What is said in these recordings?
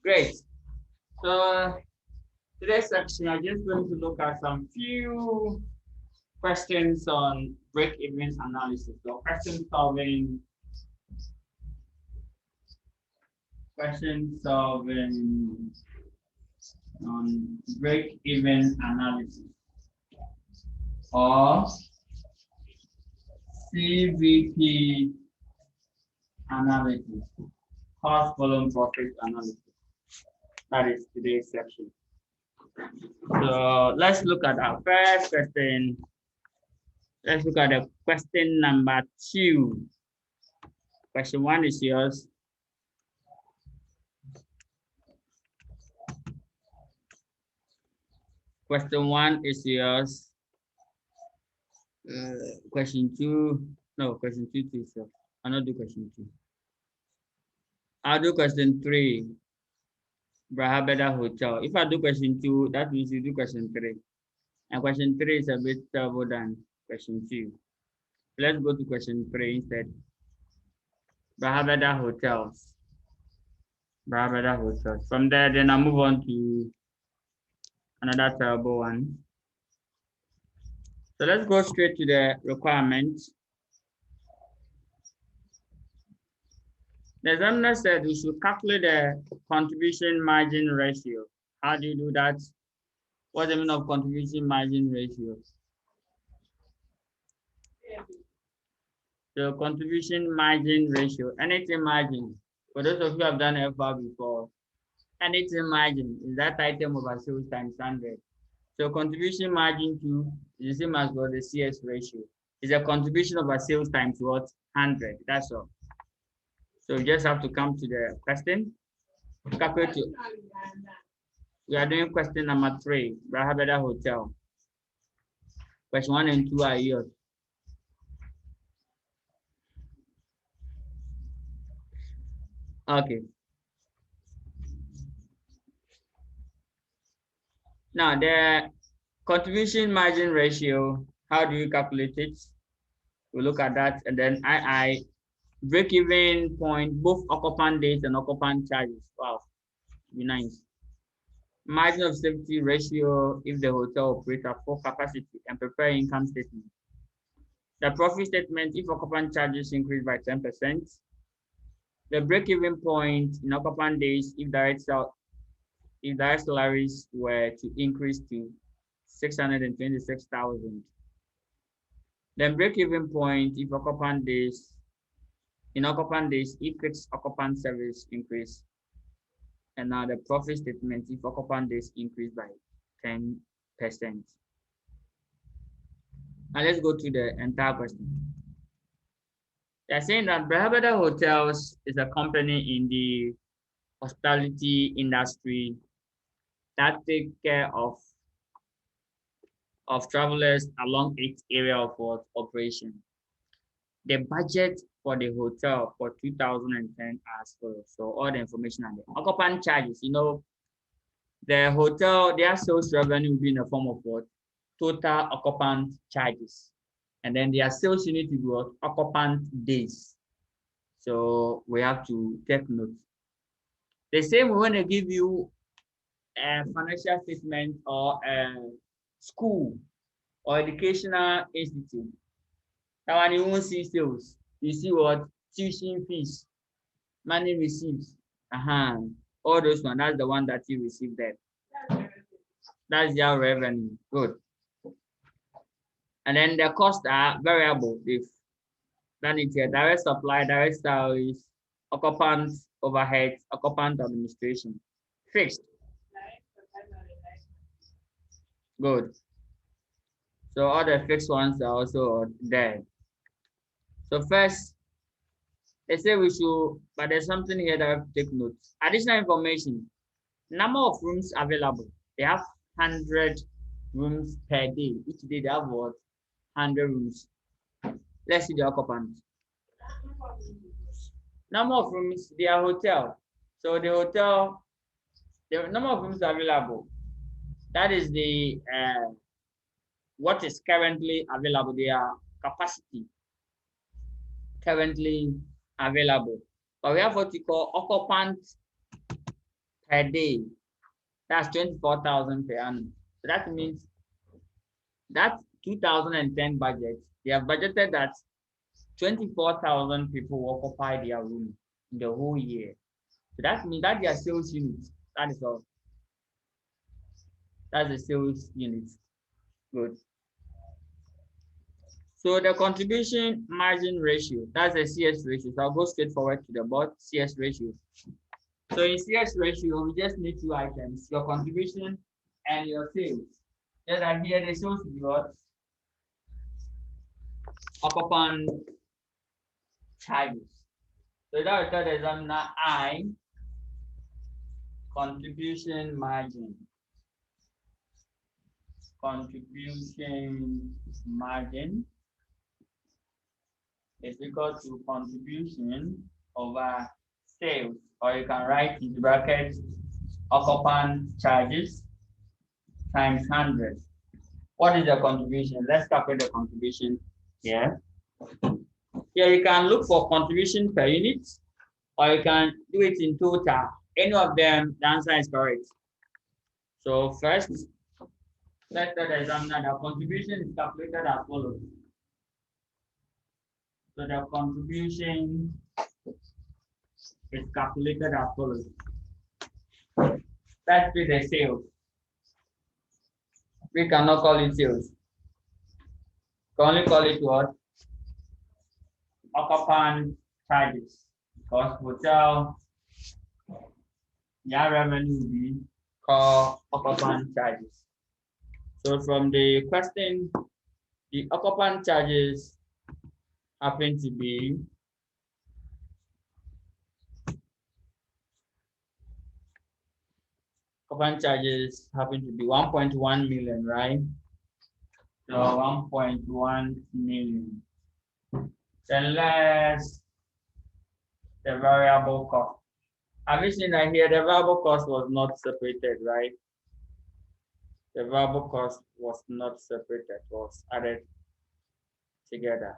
Great. So today's section, I'm just going to look at some few questions on break-even analysis. So question solving on break-even analysis or CVP analysis, cost volume profit analysis. That is today's section. So let's look at our first question. Let's look at the question number 2. Question 1 is yours. Question 1 is yours. Question 2. No, question 2 is yours. I'll not do question 2. I'll do question 3. Brahabeda Hotel. If I do question 2, that means you do question 3. And question 3 is a bit tougher than question 2. Let's go to question 3 instead. Brahabeda Hotels. Brahabeda Hotels. From there, then I'll move on to another terrible one. So let's go straight to the requirements. The examiner said we should calculate the contribution margin ratio. How do you do that? What's the meaning of contribution margin ratio? So contribution margin ratio, anything margin. For those of you who have done FR before, anything margin is that item over sales times 100. So contribution margin to is the same as what the CS ratio. It's a contribution over sales times what? 100. That's all. So you just have to come to the question. Calculate. We are doing question number 3. Brahabeda Hotel. Question 1 and 2 are yours. Okay. Now the contribution margin ratio, how do you calculate it? We'll look at that, and then break-even point, both occupant days and occupant charges. Wow, be nice. Margin of safety ratio if the hotel operates at full capacity, and prepare income statement. The profit statement if occupant charges increase by 10%. The break-even point in occupant days if direct salaries were to increase to 626,000. Then break-even point if occupant days if fixed occupant service increase. And now the profit statement if occupant days increase by 10%. Now let's go to the entire question. They're saying that Brahabeda Hotels is a company in the hospitality industry that take care of travelers along its area of operation. The budget for the hotel for 2010 as follows. So all the information on the occupant charges, the hotel, their sales revenue will be in the form of what? Total occupant charges. And then their sales unit will be what? Occupant days. So we have to take note. The same we want to give you a financial statement or a school or educational institute. That one you won't see sales. You see what? Tuition fees, money receipts, all those ones. That's the one that you receive there. That's your revenue. Good. And then the costs are variable. If that is your direct supply, direct salaries, occupant overheads, occupant administration. Fixed. Good. So all the fixed ones are also there. So first, they say we should, but there's something here that I have to take note. Additional information. Number of rooms available. They have 100 rooms per day. Each day they have what? 100 rooms. Let's see the occupants. Number of rooms, they are hotel. So the hotel, the number of rooms available. That is the what is currently available. Their capacity currently available. But we have what we call occupant per day. That's 24,000 per annum. So that means that 2010 budget, they have budgeted that 24,000 people will occupy their room in the whole year. So that means that their sales unit. That is all. That's the sales unit. Good. So the contribution margin ratio, that's the CS ratio. So I'll go straight forward to the board, CS ratio. So in CS ratio, we just need two items, your contribution and your sales. Just like here, the sales will be what? Upon charges. So that will tell the examiner I, contribution margin. Contribution margin is equal to contribution over sales, or you can write in the brackets occupant charges times 100. What is the contribution? Let's calculate the contribution here. Here you can look for contribution per unit, or you can do it in total. Any of them, the answer is correct. So first, let's tell the examiner that contribution is calculated as follows. So the contribution is calculated as follows. Let's do the sales. We cannot call it sales. We can only call it what? Occupant charges. Because hotel, their revenue will be called occupant charges. So from the question, the occupant charges happen to be occupant charges happen to be 1.1 million, right? So 1.1 million. Then less the variable cost. Have you seen that here? The variable cost was not separated, right? The variable cost was not separated, was added together.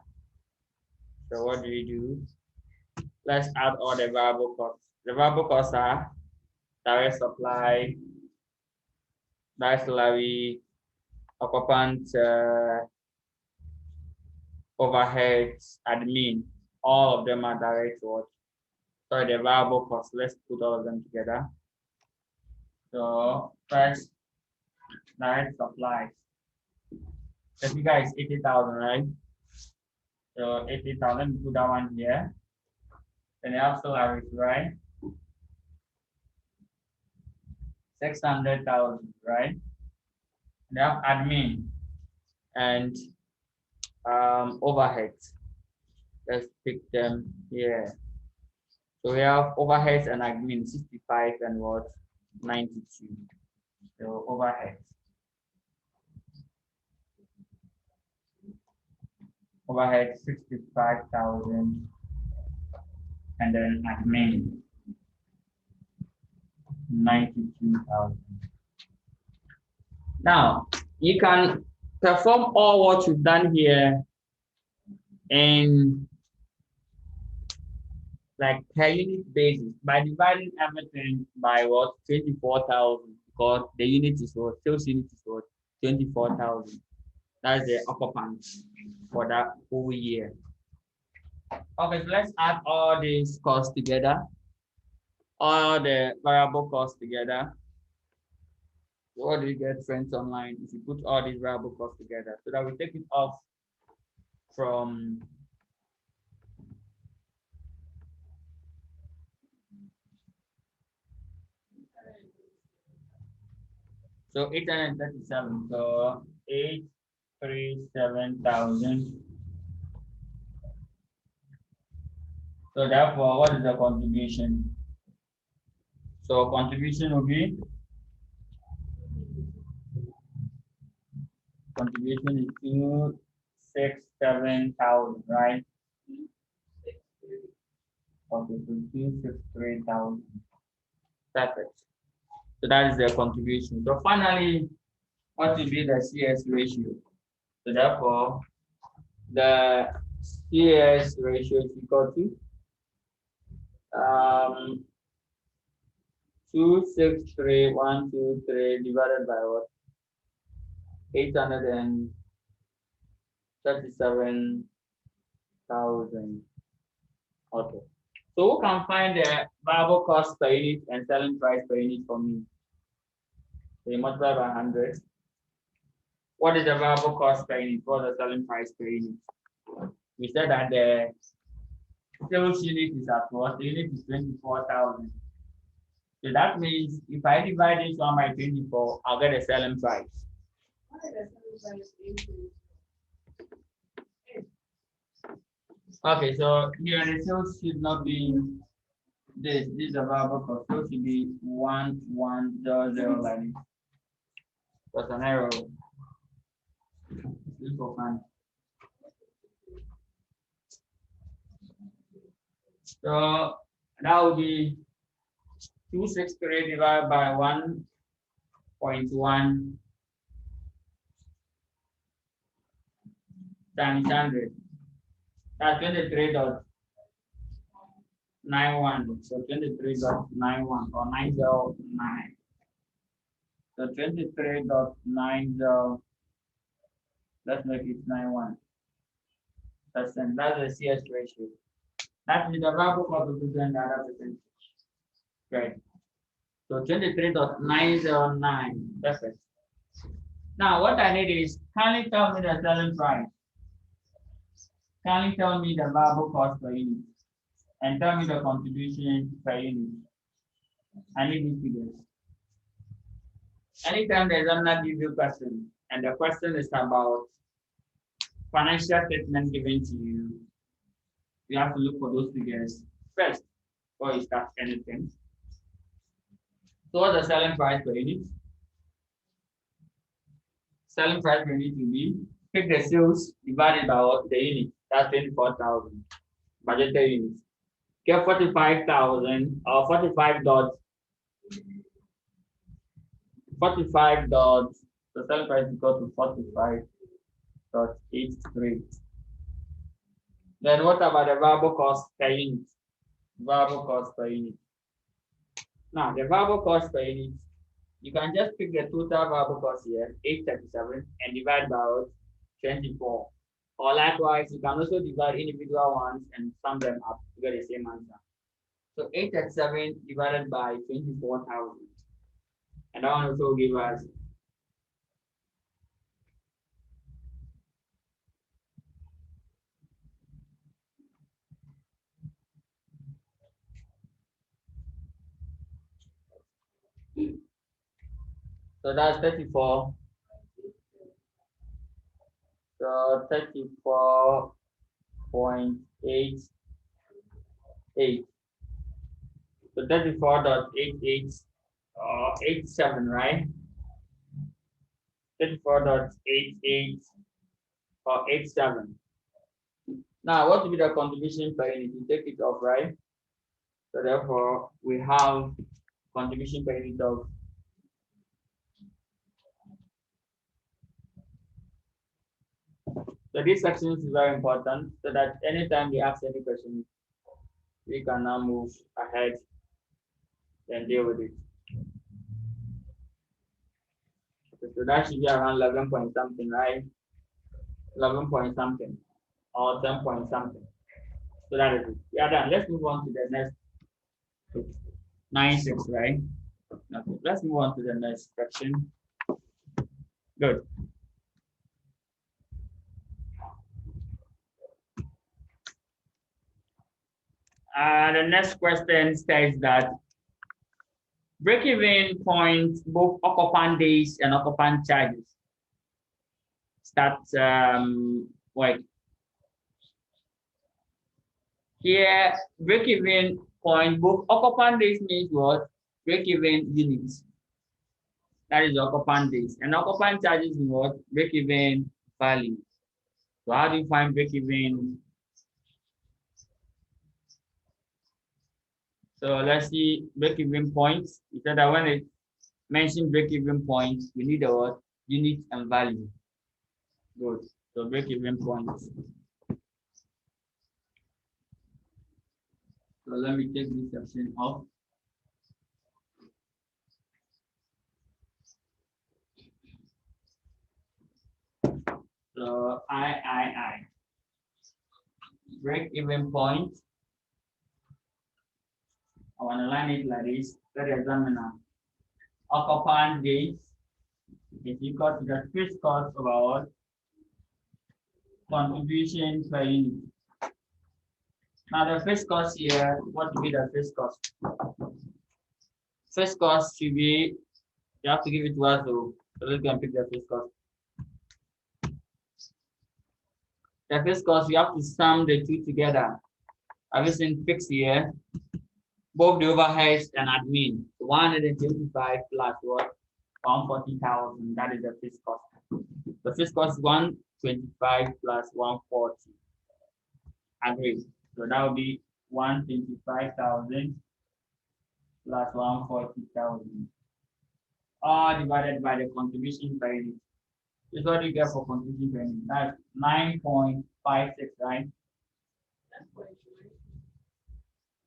So what do we do? Let's add all the variable costs. The variable costs are direct supply, direct salary, occupant overheads, admin. All of them are direct what? Sorry, the variable costs. Let's put all of them together. So first, direct supplies. The figure is 80,000, right? So 80,000, put that one here. Then you have salaries, right? 600,000, right? And you have admin and overheads. Let's pick them here. So we have overheads and admin 65 and what? 92. So overheads. Overhead 65,000 and then admin 92,000. Now you can perform all what you've done here in like per unit basis by dividing everything by what? 24,000, because the unit is what? Sales unit is what? 24,000. That's the occupant for that whole year. Okay, so let's add all these costs together, all the variable costs together. What do you get, friends online, if you put all these variable costs together? So that we take it off from so 837. So 837,000. So therefore, what is the contribution? So contribution will be contribution is 267,000, right? Okay, so 263,000. Perfect. So that is the contribution. So finally, what will be the CS ratio? So therefore, the CS ratio is equal to 263,123 divided by what? 837,000. Okay. So who can find the variable cost per unit and selling price per unit for me? So you multiply by 100. What is the variable cost per unit? What is the selling price per unit? We said that the sales unit is at what? The unit is 24,000. So that means if I divide this one by 24, I'll get a selling price. Okay, so here the sales should not be this. This is a variable cost. So it should be 1100 like this. That's an error. This for fun. So that would be 263 divided by 1.1 times 100. That's 23.91. So 23.91 or 909. So 23.90. Let's make it 91%. That's the CS ratio. That means the variable cost of the other percentage. Right. So 23.909. Perfect. Now what I need is, kindly tell me the selling price. Kindly tell me the variable cost per unit. And tell me the contribution per unit. I need these figures. Anytime there's another give you question, and the question is about financial statement given to you, you have to look for those figures first before you start anything. So what's the selling price per unit? Selling price per unit will be, pick the sales divided by what? The unit. That's 24,000. Budgeted units. Get 45,000 or 45 dots. 45 dots. The selling price equal to 45.83. Then what about the variable cost per unit? Variable cost per unit. Now the variable cost per unit, you can just pick the total variable cost here, 837, and divide by 24. Or likewise, you can also divide individual ones and sum them up to get the same answer. So 837 divided by 24,000. And that one also give us so that's 34. So 34.88. So 34.88 87, right? 34.88 or 87. Now, what will be the contribution per unit? You take it off, right? So therefore, we have contribution per unit of so this section is very important so that anytime we ask any question, we can now move ahead and deal with it. Okay, so that should be around 11 point something, right? 11 point something or 10 point something. So that is it. We are done. Let's move on to the next 96, right? Okay, let's move on to the next section. Good. The next question states that break-even point, both occupant days and occupant charges. Start like here, break-even point, both occupant days means what? Break-even units. That is occupant days. And occupant charges mean what? Break-even value. So how do you find break-even? So let's see break-even points. We said that when it mentioned break-even points, we need the word unit and value. Good. So break-even points. So let me take this section off. So I break even point. I want to line it like this. Let us examine now. Occupant days is equal to the fixed cost of our contribution per unit. Now the fixed cost here, what will be the fixed cost? Fixed cost should be, you have to give it to us so we can pick the fixed cost. The fixed cost, you have to sum the two together. Everything fixed here, both the overheads and admin. 125 plus what? 140,000. That is the fixed cost. The fixed cost is 125 plus 140. Agree. So that will be 125,000 plus 140,000. All divided by the contribution per unit. This is what you get for contribution per unit. That's 9.56, right?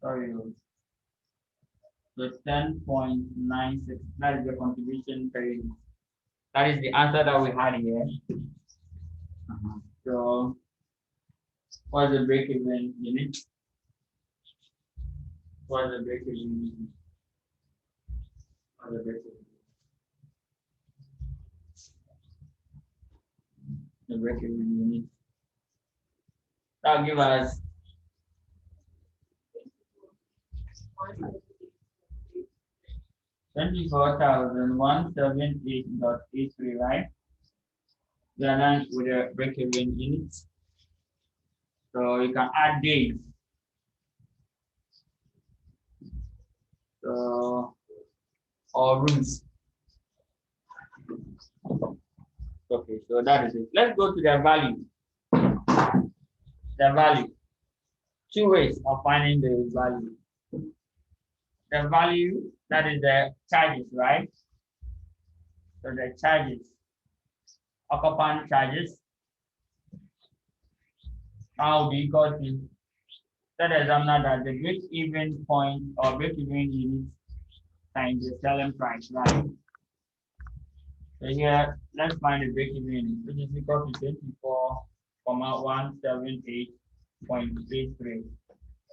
Sorry. So 10.96. That is the contribution per unit. That is the answer that we had here. So what's the break-even unit? What's the break-even unit? What's the break-even? The break-even unit. That'll give us 24,178.83, right? We are done with the break-even unit. So you can add days. So or rooms. Okay, so that is it. Let's go to the value. The value. Two ways of finding the value. The value, that is the charges, right? So the charges, occupant charges, now be equal to that examiner that the break-even point or break-even unit times the selling price, right? So here, let's find the break-even unit, which is equal to 24,178.83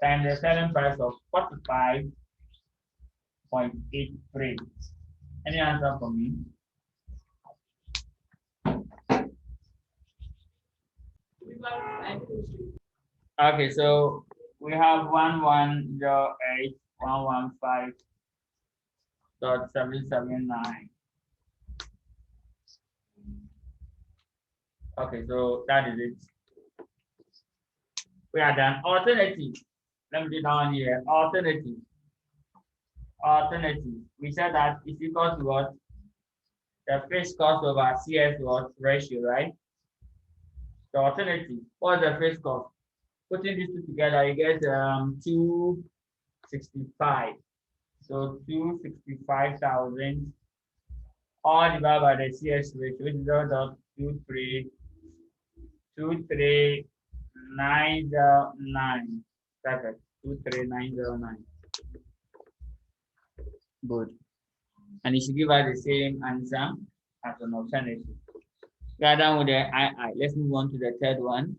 times the selling price of 45.83. Any answer for me? Okay, so we have 1108.115.779. Okay, so that is it. We are done. Alternative. Let me do down here. Alternative. Alternative. We said that it's equal to what? The fixed cost over CS what ratio, right? The alternative. What's the fixed cost? Putting these two together, you get 265. So 265,000 all divided by the CS ratio, which is 0.23909. Perfect. 23909. Good. And it should give us the same answer as an alternative. We are done with the II. Let's move on to the third one.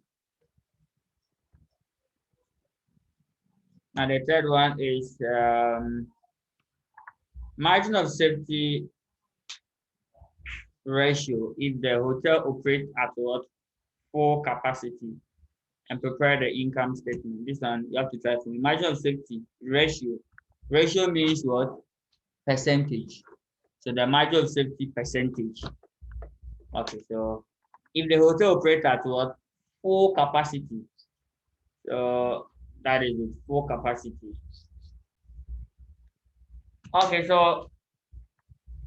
And the third one is margin of safety ratio if the hotel operates at what? Full capacity and prepare the income statement. This one you have to try for me. Margin of safety ratio. Ratio means what? Percentage. So the margin of safety percentage. Okay, so if the hotel operates at what? Full capacity. So that is it, full capacity. Okay, so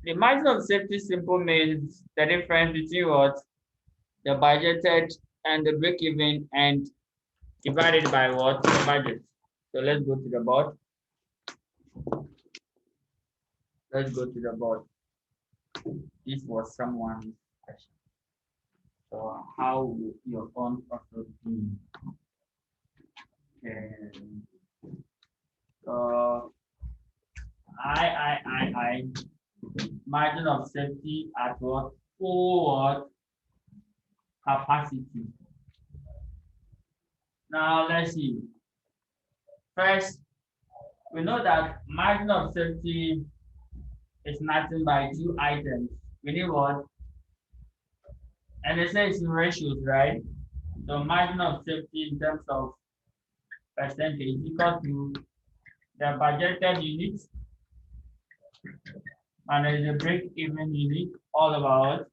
the margin of safety simple means the difference between what? The budgeted and the break-even and divided by what? The budget. So let's go to the board. Let's go to the board. This was someone's question. So how will your own also be? So I margin of safety at what? Full what? capacity. Now let's see. First, we know that margin of safety is nothing but two items. We need what? And they say it's in ratios, right? So margin of safety in terms of percentage is equal to the budgeted units and there is a break-even unit all about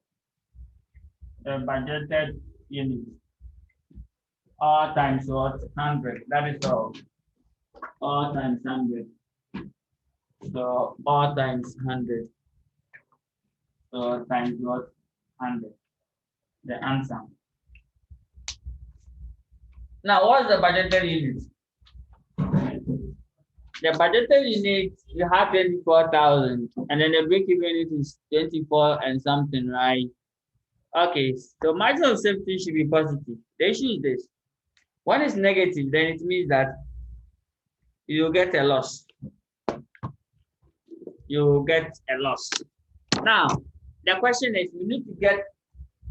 the budgeted units. All times what? 100. That is all. All times 100. So all times 100. So times what? 100. The answer. Now, what's the budgeted unit? The budgeted unit, you have 24,000, and then the break-even unit is 24 and something, right? Okay, so margin of safety should be positive. The issue is this. When it's negative, then it means that you get a loss. You get a loss. Now, the question is, you need to get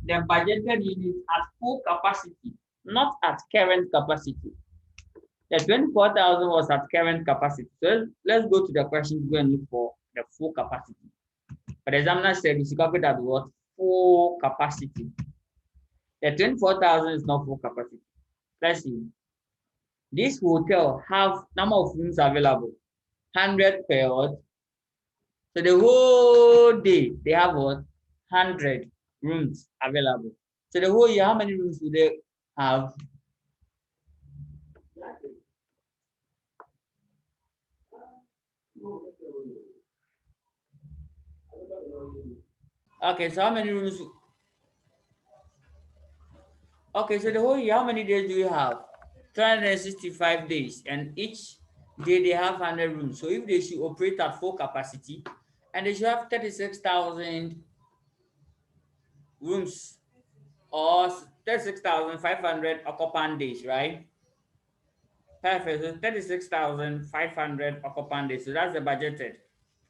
the budgeted unit at full capacity, not at current capacity. The 24,000 was at current capacity. So let's go to the question to go and look for the full capacity. But the examiner said we should calculate at what? Full capacity. The 24,000 is not full capacity. Let's see. This hotel have number of rooms available. 100 per what? So the whole day they have what? 100 rooms available. So the whole year, how many rooms do they have? Okay, so how many rooms? Okay, so the whole year, how many days do you have? 365 days, and each day they have 100 rooms. So if they should operate at full capacity, and they should have 36,000 rooms or 36,500 occupant days, right? Perfect. So 36,500 occupant days. So that's the budgeted.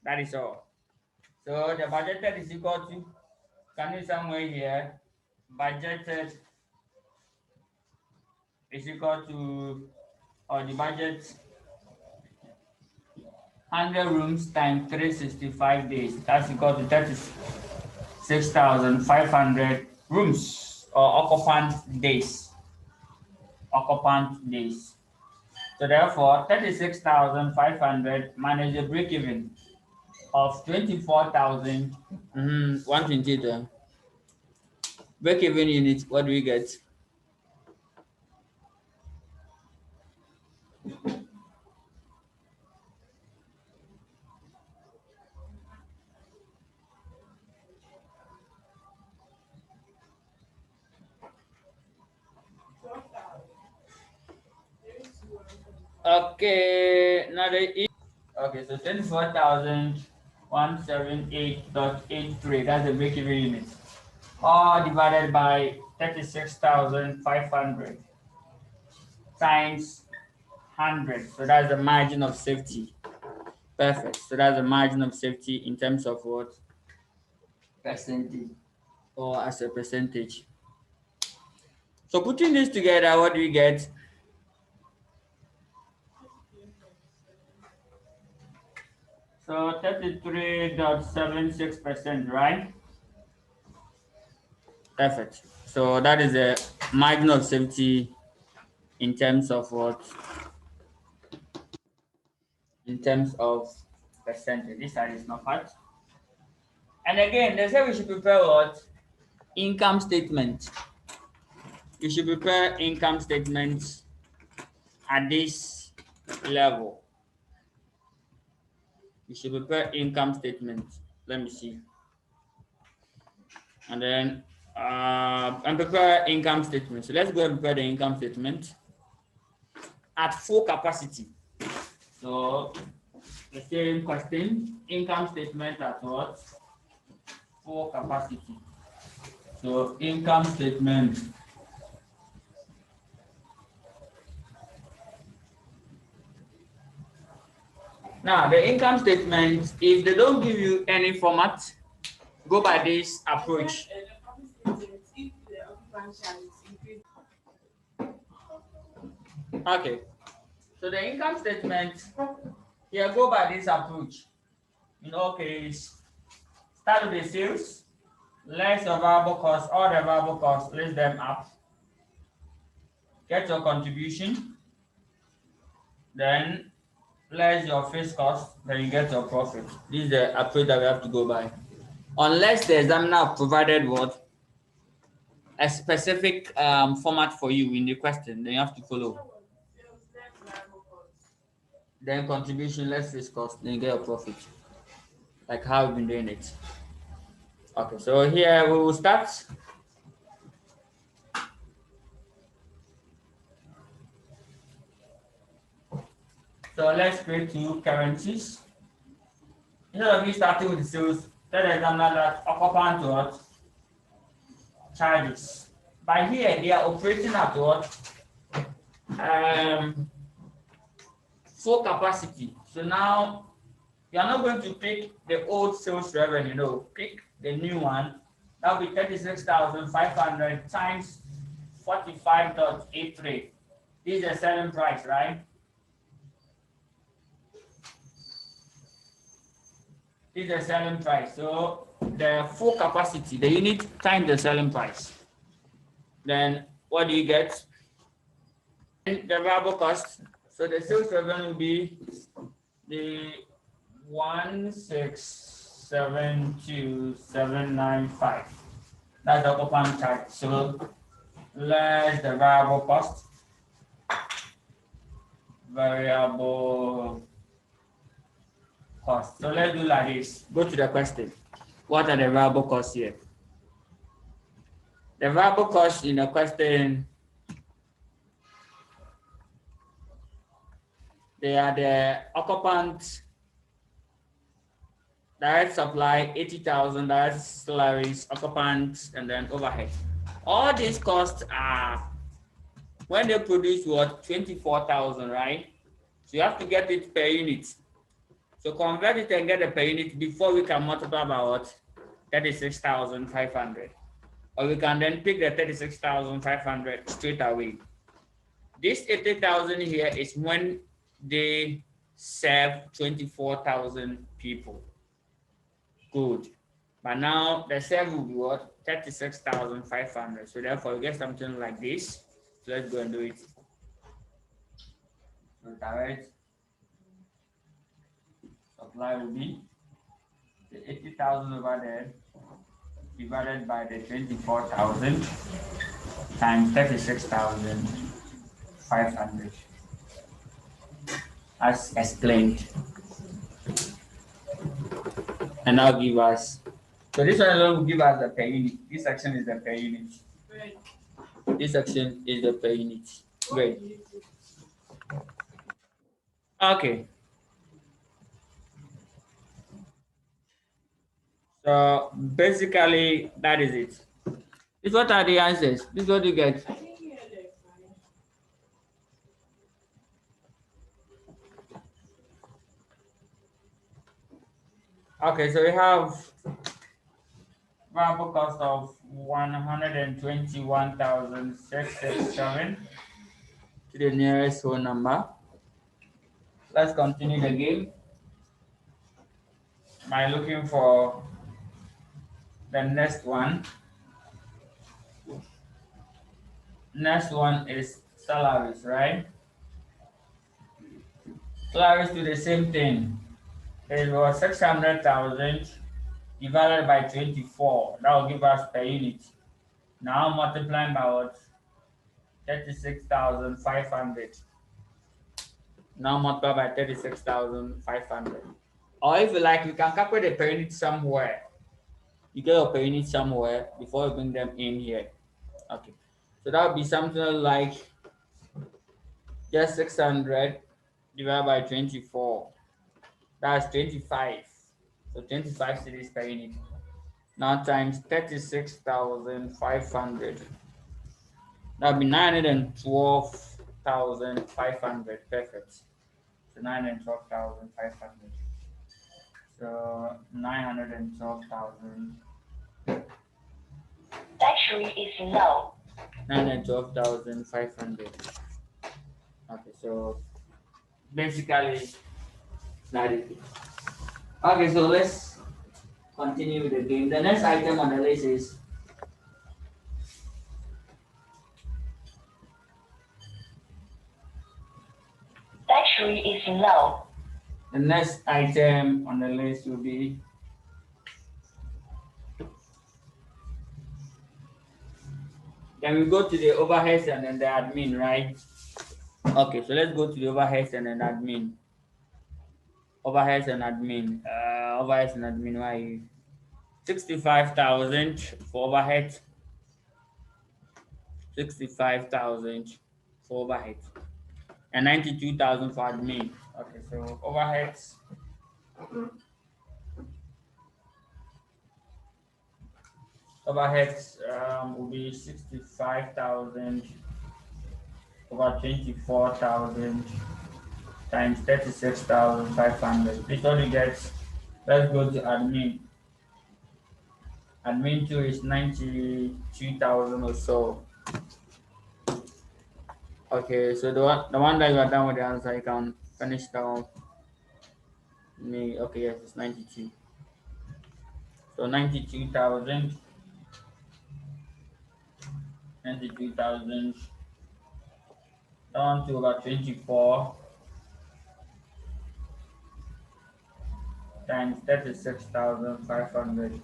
That is all. So the budgeted is equal to, can you somewhere here? Budgeted is equal to, or the budget 100 rooms times 365 days. That's equal to 36,500 rooms or occupant days. Occupant days. So therefore, 36,500 minus the break-even of 24,000. 128. Break-even unit, what do we get? Okay, now okay, so 24,178.83. That's the break-even unit. All divided by 36,500 times 100. So that's the margin of safety. Perfect. So that's the margin of safety in terms of what? Percentage or as a percentage. So putting this together, what do we get? So 33.76%, right? Perfect. So that is the margin of safety in terms of what? In terms of percentage. This side is not part. And again, they say we should prepare what? Income statement. You should prepare income statements at this level. You should prepare income statements. Let me see. And then and prepare income statement. So let's go and prepare the income statement at full capacity. So the same question, income statement at what? Full capacity. So income statement. Now the income statement, if they don't give you any format, go by this approach. Okay. So the income statement here go by this approach. In all case, start with the sales, less the variable cost, all the variable costs, list them up. Get your contribution, then less your fixed cost, then you get your profit. This is the approach that we have to go by. Unless the examiner provided what a specific format for you in the question, then you have to follow. Then contribution, less fixed cost, then you get your profit. Like how we've been doing it. Okay, so here we will start. So let's create two currencies. Instead of you starting with the sales, tell the examiner that occupant to what? Charges. By here, they are operating at what? Full capacity. So now you are not going to pick the old sales revenue, no, pick the new one. That will be 36,500 times 45.83. This is the selling price, right? This is the selling price. So the full capacity, the unit times the selling price. Then what do you get? The variable cost. So the sales revenue will be the 1672795. That's the open charge. So less the variable cost. Variable cost. So let's do like this. Go to the question. What are the variable costs here? The variable cost in the question, they are the occupant, direct supply, 80,000, direct salaries, occupants, and then overhead. All these costs are when they produce what 24,000, right? So you have to get it per unit. So convert it and get it per unit before we can multiply by what 36,500. Or we can then pick the 36,500 straight away. This 80,000 here is when they serve 24,000 people. Good. But now the serve will be what? 36,500. So therefore you get something like this. So let's go and do it. So direct supply will be the 80,000 over there divided by the 24,000 times 36,500 as explained. And now give us, so this one alone will give us the per unit. This section is the per unit. This section is the per unit. Great. Okay. So basically that is it. This what are the answers? This is what you get. Okay, so we have variable cost of 121,667 to the nearest whole number. Let's continue the game by looking for the next one. Next one is salaries, right? Salaries do the same thing. It was 600,000 divided by 24. That will give us per unit. Now multiplying by what? 36,500. Now multiply by 36,500. Or if you like, we can calculate the per unit somewhere. You get your per unit somewhere before you bring them in here. Okay. So that would be something like just 600 divided by 24. That's 25. So 25 cedis per unit. Now times 36,500. That would be 912,500. Perfect. So 912,500. So 912,000. Battery is low. 912,500. Okay, so basically that is it. Okay, so let's continue with the game. The next item on the list is battery is low. the next item on the list will be then we go to the overheads and then the admin, right? Okay, so let's go to the overheads and then admin. Overheads and admin. Overheads and admin. Why 65,000 for overhead? 65,000 for overhead and 92,000 for admin. Okay, so overheads will be 65,000 over 24,000 times 36,500. This only gets. Let's go to admin. Admin 2 is 92,000 or so. Okay, so the one that you are done with the answer, you can finish down. Me, okay, yes, it's 92. So 92,000 down to about 24 times 36,500.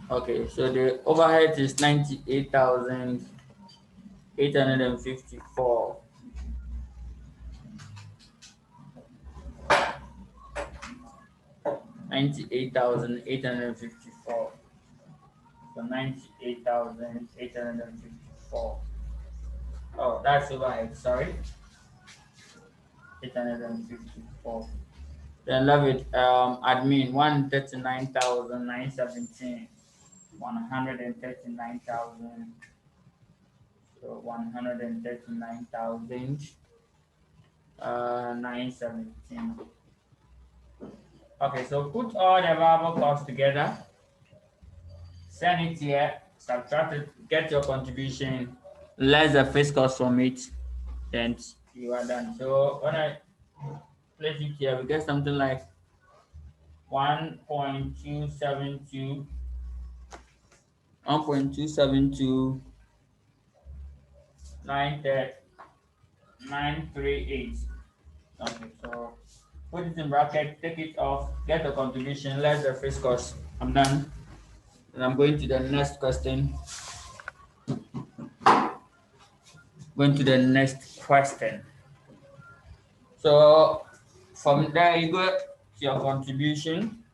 Okay, so the overhead is 98,854. 98,854. So 98,854. Oh, that's overhead, sorry. 854. Then love it. Admin 139,917. 139,000. So 139,000. 917. Okay, so put all the variable costs together. Send it here. Subtract it. Get your contribution. Less the fixed cost from it. Then you are done. So when I place it here, we get something like 1.272 1.272 938. Okay, so put it in bracket, take it off, get the contribution, less the fixed cost. I'm done. And I'm going to the next question. Going to the next question. So from there you go to your contribution.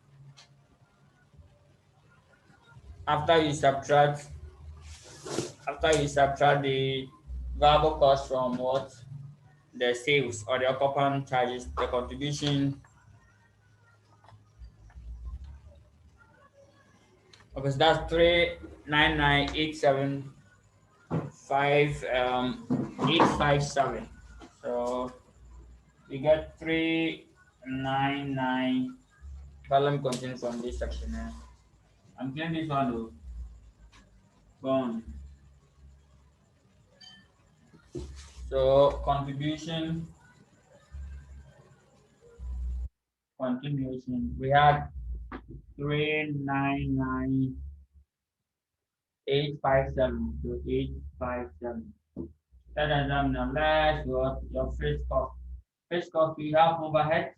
After you subtract the variable cost from what the sales or the occupant charges, the contribution. Okay, so that's 399,875 857. So we get 399. But let me continue from this section here. I'm clearing this one though. Gone. So contribution. We had 399,857 to 857. That is less what your fixed cost. Fixed cost we have overhead.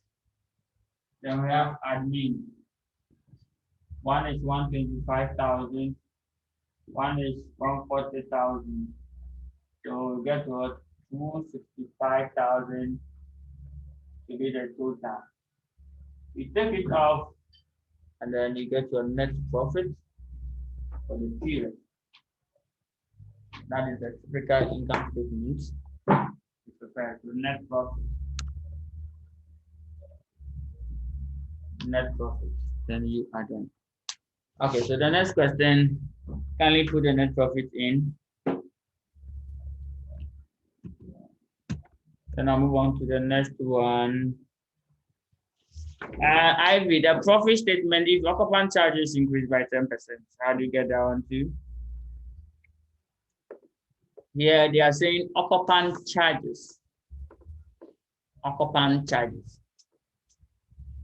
Then we have admin. One is 125,000. One is 140,000. So we get what 265,000 to be the total. You take it off, and then you get your net profit for the period. That is the typical income statement. You prepare to net profit. Net profit. Then you add on. Okay, so the next question, kindly put the net profit in. Then I'll move on to the next one. Ivy, the profit statement, if occupant charges increase by 10%, how do you get that one too? Here they are saying occupant charges,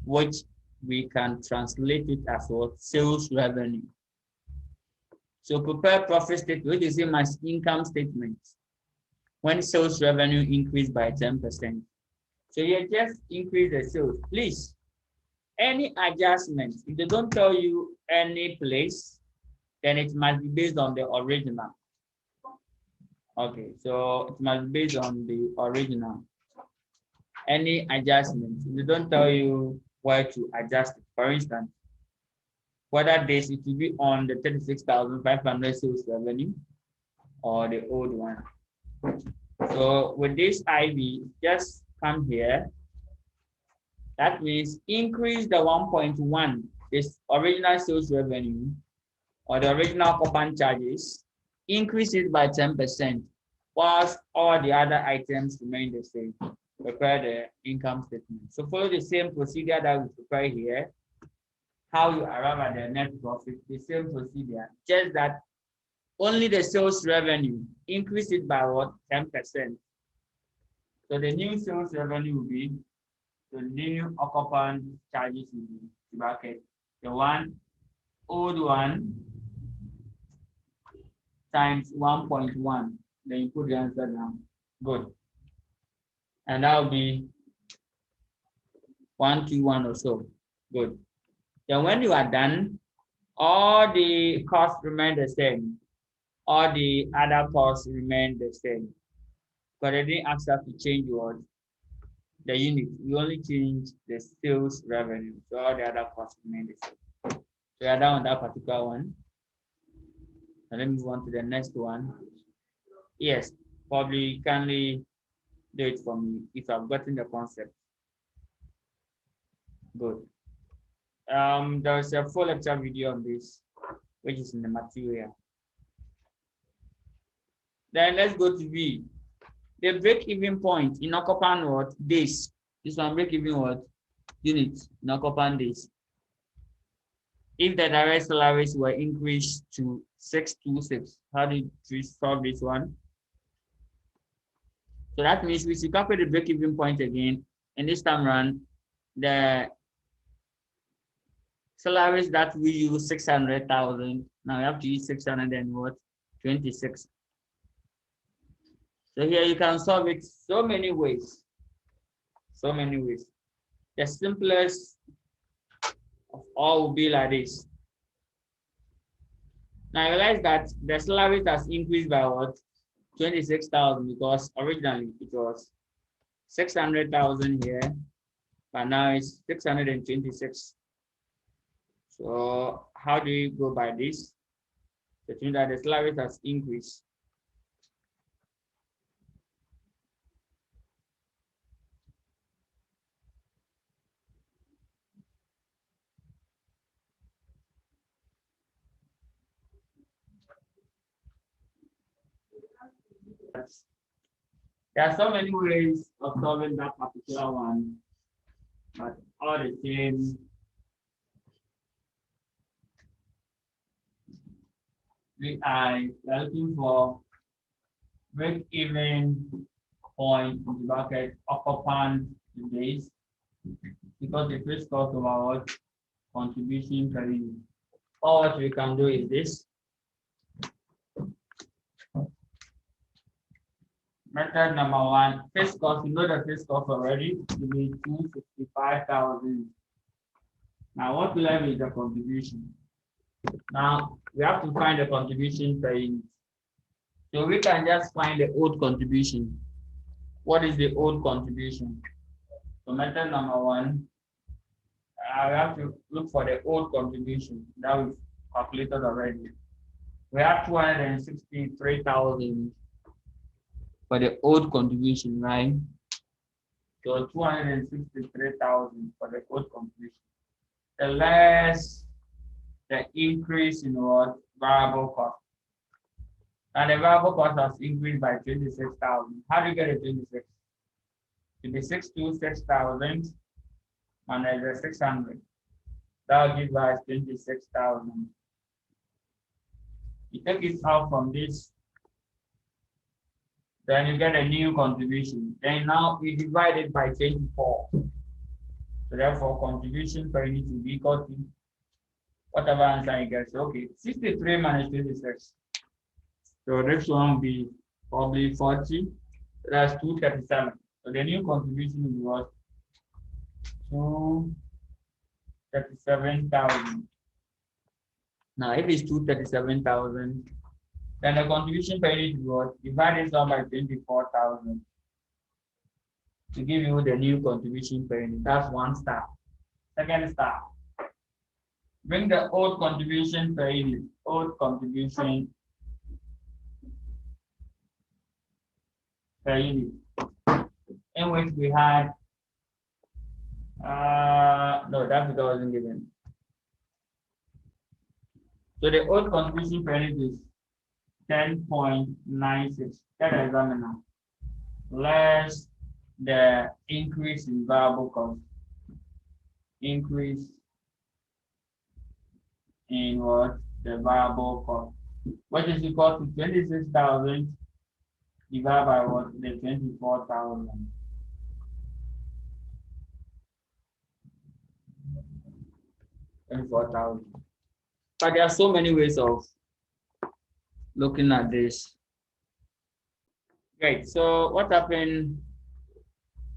which we can translate it as what? Sales revenue. So prepare profit statement, which is in my income statement. When sales revenue increased by 10%. So you just increase the sales. Please, any adjustment, if they don't tell you any place, then it must be based on the original. Okay, so it must be based on the original. Any adjustment, if they don't tell you where to adjust it, for instance, whether this it will be on the 36,500 sales revenue or the old one. So with this IV, just come here. That means increase the 1.1, this original sales revenue or the original coupon charges, increase it by 10%, whilst all the other items remain the same. Prepare the income statement. So follow the same procedure that we prepare here. How you arrive at the net profit, the same procedure, just that only the sales revenue, increase it by what? 10%. So the new sales revenue will be, the new occupant charges will be bracket, the old one times 1.1. Then you put the answer down. Good. And that will be 121 or so. Good. Then when you are done, all the costs remain the same. All the other costs remain the same. But they didn't ask us to change what? The unit. We only change the sales revenue. So all the other costs remain the same. So we are done on that particular one. And let me move on to the next one. Yes, probably kindly do it for me if I've gotten the concept. Good. There's a full lecture video on this, which is in the material. Then let's go to B. The break-even point in occupant what? Days. This one break-even what? Units in occupant days. If the direct salaries were increased to 626, how do you solve this one? So that means we should calculate the break-even point again. And this time around, the salaries that we use 600,000. Now we have to use 600 and what? 26. So here you can solve it so many ways. So many ways. The simplest of all will be like this. Now I realize that the salary has increased by what? 26,000, because originally it was 600,000 here, but now it's 626. So how do you go by this? It means that the salary has increased. There are so many ways of solving that particular one, but all the same, we are looking for break-even point in the bracket occupant days, because the first cost of our contribution per unit. All what we can do is this. Method number one, first cost, you know the first cost already, to be 265,000. Now what level is the contribution? Now we have to find the contribution per unit. So we can just find the old contribution. What is the old contribution? So method number one, we have to look for the old contribution that we've calculated already. We have 263,000 for the old contribution, right? So 263,000 for the old contribution. The less the increase in what? Variable cost. And the variable cost has increased by 26,000. How do you get a 26? 26,000 minus the 600. That will give us 26,000. You take it out from this Then you get a new contribution. Then now we divide it by 24. So therefore, contribution per unit will be equal to whatever answer you get. So, okay, 63 minus 26. So this one will be probably 40. That's 237. So the new contribution will be what? 237,000. Now, if it's 237,000, then the contribution per unit will be what? Divide this one by 24,000 to give you the new contribution per unit. That's one star. Second star. Bring the old contribution per unit. Old contribution per unit. In which we had no, that figure wasn't given. So the old contribution per unit is 10.96. That examiner. Less the increase in variable cost. Increase in what? The variable cost. What is equal to 26,000 divided by what? The 24,000. 24,000. But there are so many ways of looking at this. Great. So what happened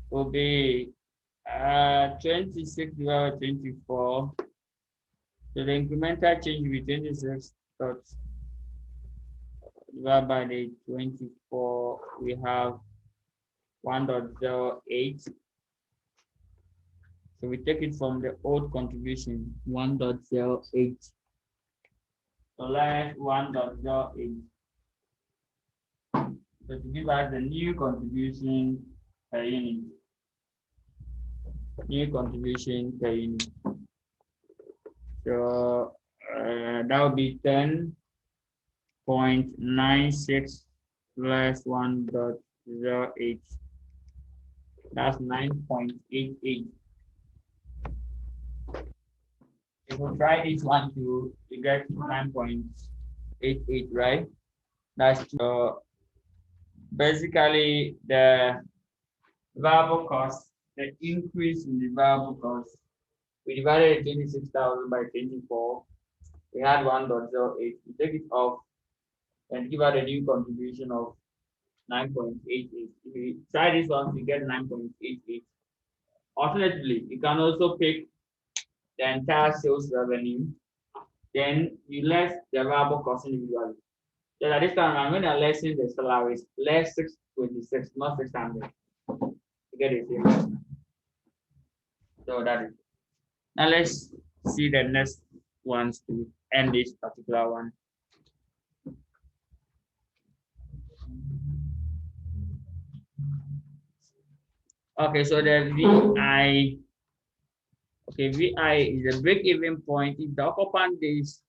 will be 26 divided by 24. So the incremental change will be 26 dot divided by the 24. We have 1.08. So we take it from the old contribution, 1.08. So less 1.08. So to give us the new contribution per unit. New contribution per unit. So that would be 10.96 plus 1.08. That's 9.88. If we try this one too, you get 9.88, right? That's basically the variable cost, the increase in the variable cost. We divided 26,000 by 24. We had 1.08. We take it off and give out a new contribution of 9.88. If we try this one, we get 9.88. Alternatively, you can also pick the entire sales revenue, then you less the variable cost individually. So at this time, I'm going to lessen the salaries, less 626, not 600, to get the same number. So that is it. Now let's see the next ones to end this particular one. Okay, so the VI, okay, VI is a break-even point if the occupant days,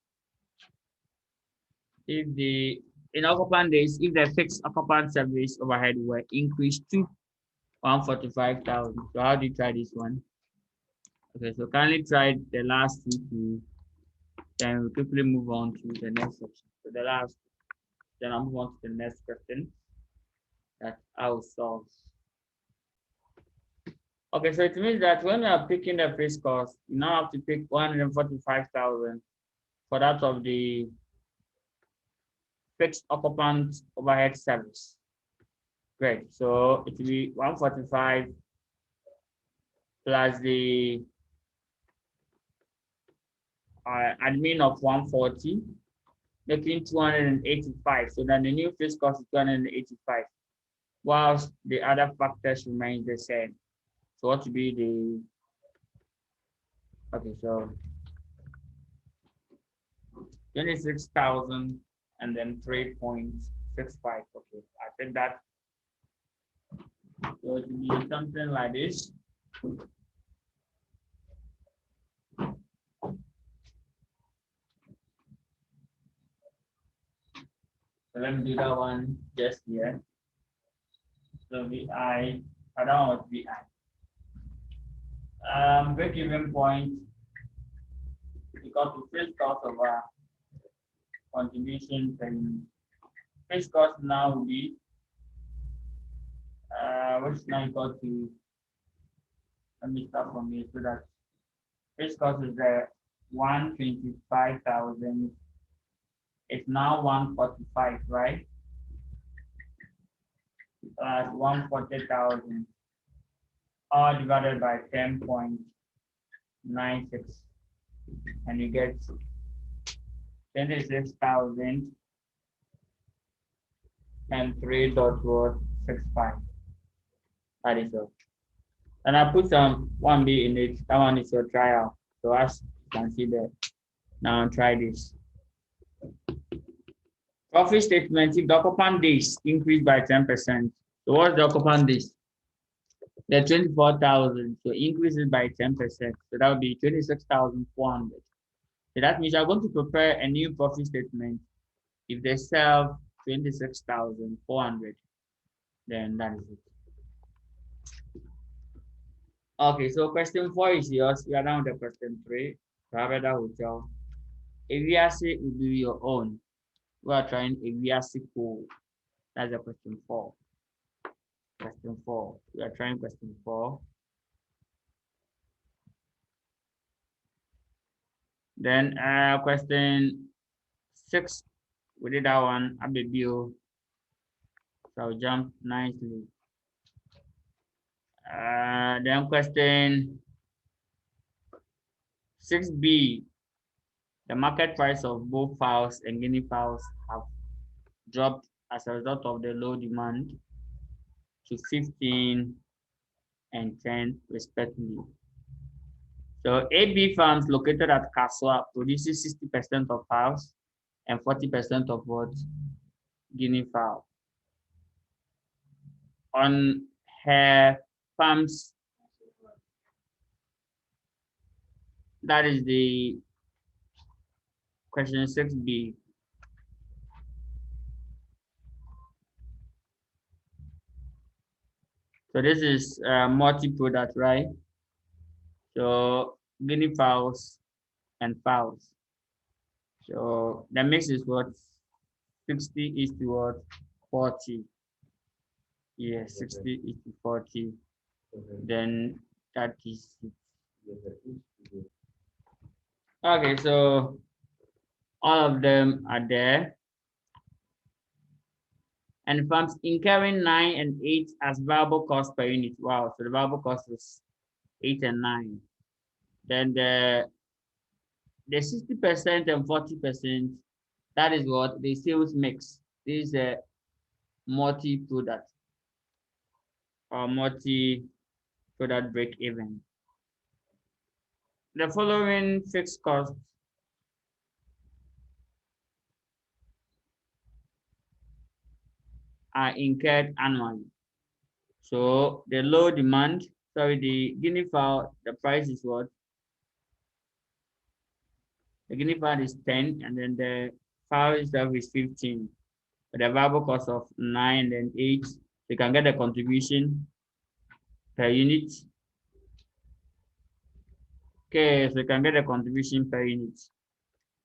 if the fixed occupant service overhead were increased to 145,000. So how do you try this one? Okay, so kindly try the last two, then we'll quickly move on to the next section. So the last, then I'll move on to the next question that I will solve. Okay, so it means that when you are picking the fixed cost, you now have to pick 145,000 for that of the fixed occupant overhead service. Great. So it will be 145 plus the admin of 140, making 285. So then the new fixed cost is 285, whilst the other factors remain the same. So what would be the, okay, so 26,000 and then 3.65. Okay, I think that, so it will be something like this. So let me do that one just here. So VI, I don't know what VI. Break-even point, because the fixed cost of our contribution per unit. Fixed cost now will be which now equal to, let me start from here so that fixed cost is there 125,000. It's now 145, right? 140,000 all divided by 10.96, and you get 26,000 and 3.65. That is all. And I put some 1B in it. That one is your trial. So as you can see there. Now try this. Profit statement, if the occupant days increased by 10%. So what's the occupant days? The 24,000. So increases by 10%. So that would be 26,400. So that means you're going to prepare a new profit statement. If they sell 26,400, then that is it. Okay, so question 4 is yours. We are now on the question 3. Private hotel. Aviasi will be your own. We are trying Aviasi pool. That's the question 4. Question 4. We are trying question 4. Then question 6. We did that one. Abibio. So I'll jump nicely. Then question 6B. The market price of both fowls and guinea fowls have dropped as a result of the low demand to 15 and 10 respectively. So AB farms located at Kaswa produces 60% of fowls and 40% of what? Guinea fowl. On her farms, that is the question 6B. So this is multi-product, right? So guinea fowls and fowls. So the mix is what? 60 is to what? 40. Yeah, 60 is to 40. Then that is it. Okay, so all of them are there. And farms incurring 9 and 8 as variable cost per unit. Wow, so the variable cost is 8 and 9. Then the 60% and 40%, that is what the sales mix. This is a multi-product or multi-product break even. The following fixed costs are incurred annually. So the low demand, sorry, the guinea fowl, the price is what? The guinea fowl is 10, and then the fowl itself is 15. But the variable cost of 9 and then 8, you can get the contribution per unit. Okay, so you can get the contribution per unit.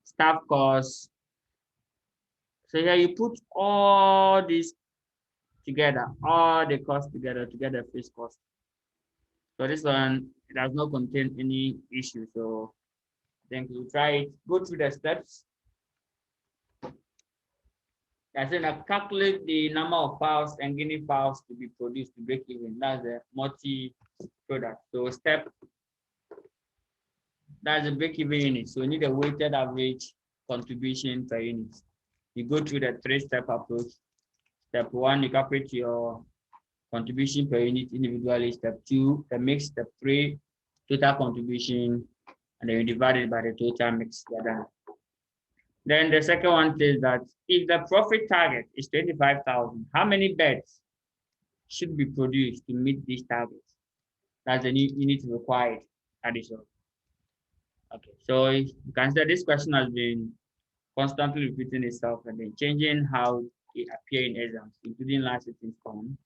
Staff costs. So here you put all these together, all the costs together to get the fixed cost. So this one, it does not contain any issue. So I think you try it, go through the steps. I said I calculate the number of fowls and guinea fowls to be produced to break even. That's the multi-product. So step, that's the break-even unit. So you need a weighted average contribution per unit. You go through the 3-step approach. Step 1, you calculate your contribution per unit individually. Step 2, the mix. Step 3, total contribution, and then you divide it by the total mix. Then the second one says that if the profit target is 25,000, how many beds should be produced to meet these targets? That's the new unit required addition. Okay, so you can say this question has been constantly repeating itself and then changing how it appears in exams, including last sitting form.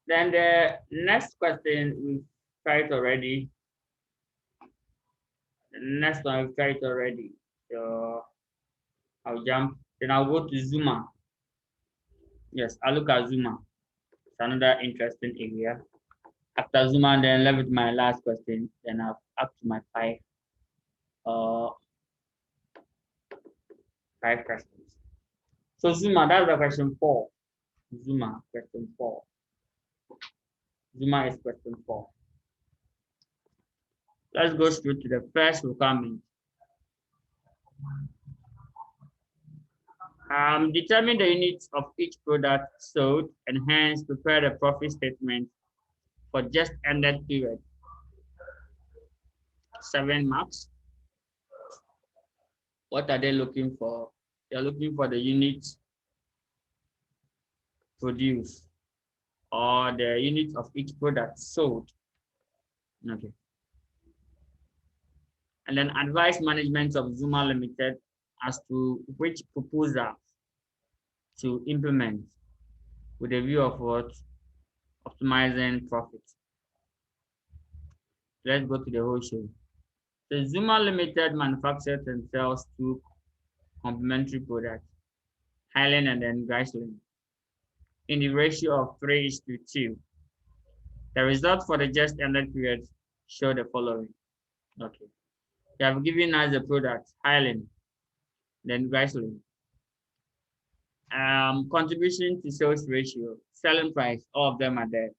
Then the next question we've tried already. The next one we've tried already. So I'll jump Then I'll go to Zuma. Yes, I'll look at Zuma. It's another interesting area. After Zuma, then left with my last question. Then I've up to my uh five questions. So Zuma, that's the question 4. Zuma, question 4. Zuma is question 4. Let's go straight to the first requirement. Determine the units of each product sold and hence prepare the profit statement for just ended period. 7 marks. What are they looking for? They're looking for the units produced or the units of each product sold. Okay. And then advise management of Zuma Limited as to which proposal to implement with a view of what? Optimizing profit. Let's go to the whole show. The Zuma Limited manufactures and sells 2 complementary products, Highland and then Graceland, in the ratio of 3:2. The results for the just ended period show the following. Okay. They have given us the product, Highland, then Graceland. Contribution to sales ratio, selling price, all of them are there.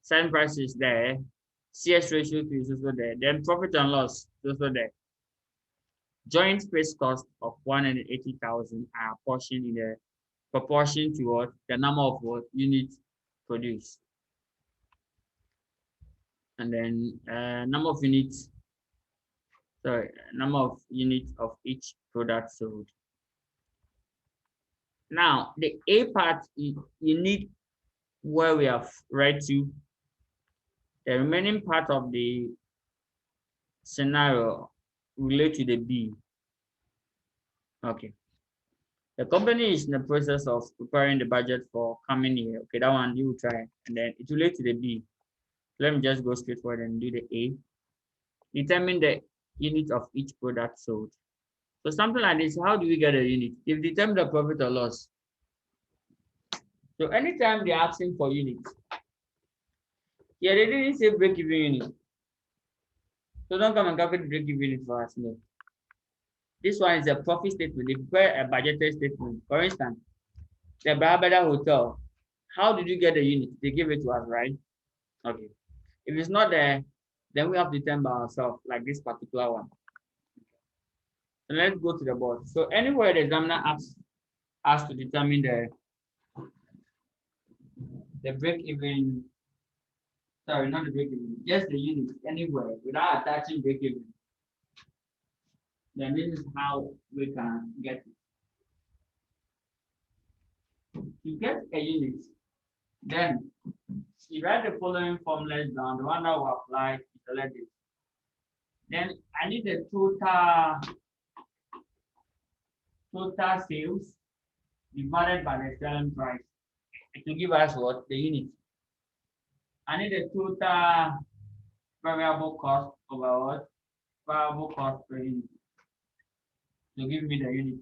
Selling price is there. CS ratio is also there. Then profit and loss is also there. Joint fixed cost of 180,000 are apportioned in the proportion to what? The number of what units produced. And then number of units of each product sold. Now, the A part, you need where we have read to. The remaining part of the scenario relate to the B. Okay. The company is in the process of preparing the budget for coming year. Okay, that one you will try. And then it relates to the B. Let me just go straight forward and do the A. Determine the unit of each product sold. So something like this, how do we get a unit? If determine the profit or loss. So anytime they're asking for units, yeah, they didn't say break-even unit. So don't come and calculate break-even unit for us. No. This one is a profit statement. They prepare a budgetary statement. For instance, the Brabada Hotel, how did you get the unit? They give it to us, right? Okay. If it's not there, then we have to determine by ourselves, like this particular one. So let's go to the board. So anywhere the examiner asks us to determine the break-even, sorry, not the break-even, just the unit, anywhere, without attaching break-even, then this is how we can get it. To get a unit, then you write the following formulas down, the one that will apply, select it. Then I need the total sales divided by the selling price to give us what? The unit. I need the total variable cost over what? Variable cost per unit to give me the unit.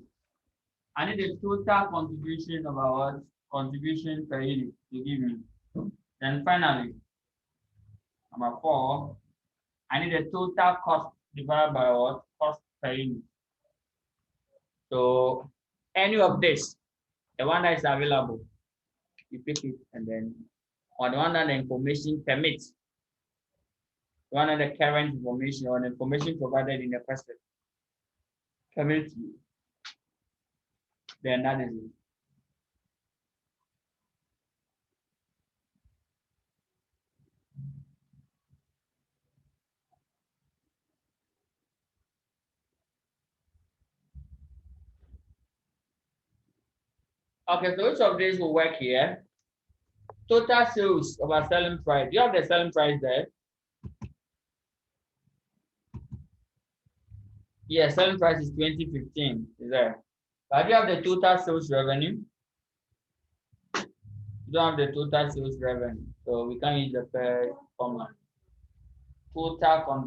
I need the total contribution over what? Contribution per unit to give me. Then finally, number 4, I need the total cost divided by what? Cost per unit. So any of this, the one that is available, you pick it, and then on the one that the information permits, one of the current information or the information provided in the question permits you, then that is it. Okay, so which of these will work here? Total sales over selling price. Do you have the selling price there? Yeah, selling price is 2015. Is there? But do you have the total sales revenue? You don't have the total sales revenue, so we can use the first formula. Total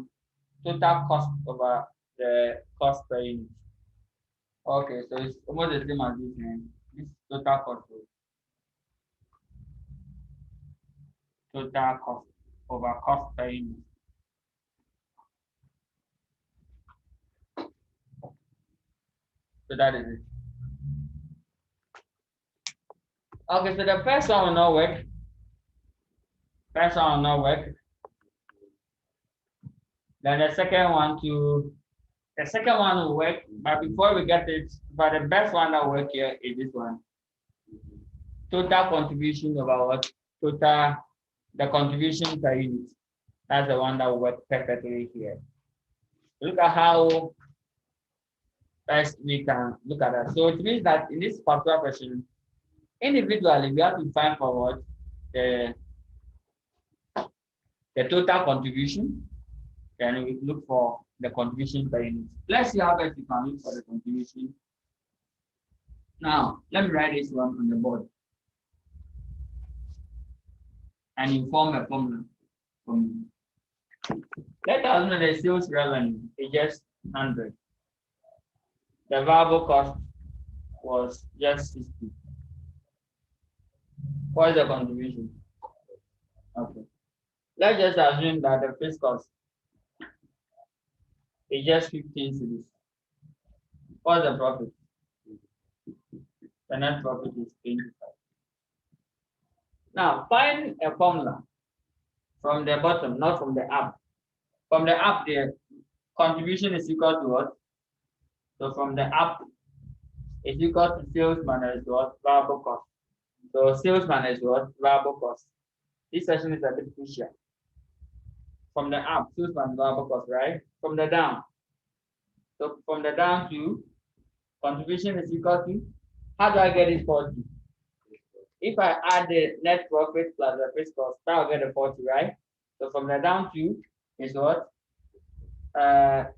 cost over the cost per unit Okay, so it's almost the same as this name. This total cost. Total cost over cost per unit. So that is it. Okay, so the first one will not work. First one will not work. Then the second one to the second one will work, but before we get it, but the best one that will work here is this one. Total contribution over what? Total the contribution per unit. That's the one that will work perfectly here. Look at how first we can look at that. So it means that in this particular question, individually we have to find for what the total contribution. Then we look for the contribution per unit. Let's see how best we can look for the contribution. Now, let me write this one on the board and inform a formula for me. Let us know the sales revenue is just 100. The variable cost was just 60. What is the contribution? Okay. Let's just assume that the fixed cost is just 15 cedis. What's the profit? The net profit is 25. Now, find a formula from the bottom, not from the up. From the up, the contribution is equal to what? So from the up, it's equal to sales minus what? Variable cost. So sales minus what? Variable cost. This section is a bit crucial. From the up, sales minus variable cost, right? From the down. So from the down to contribution is equal to, how do I get it 40? If I add the net profit plus the fixed cost, that will get the 40, right? So from the down to is what?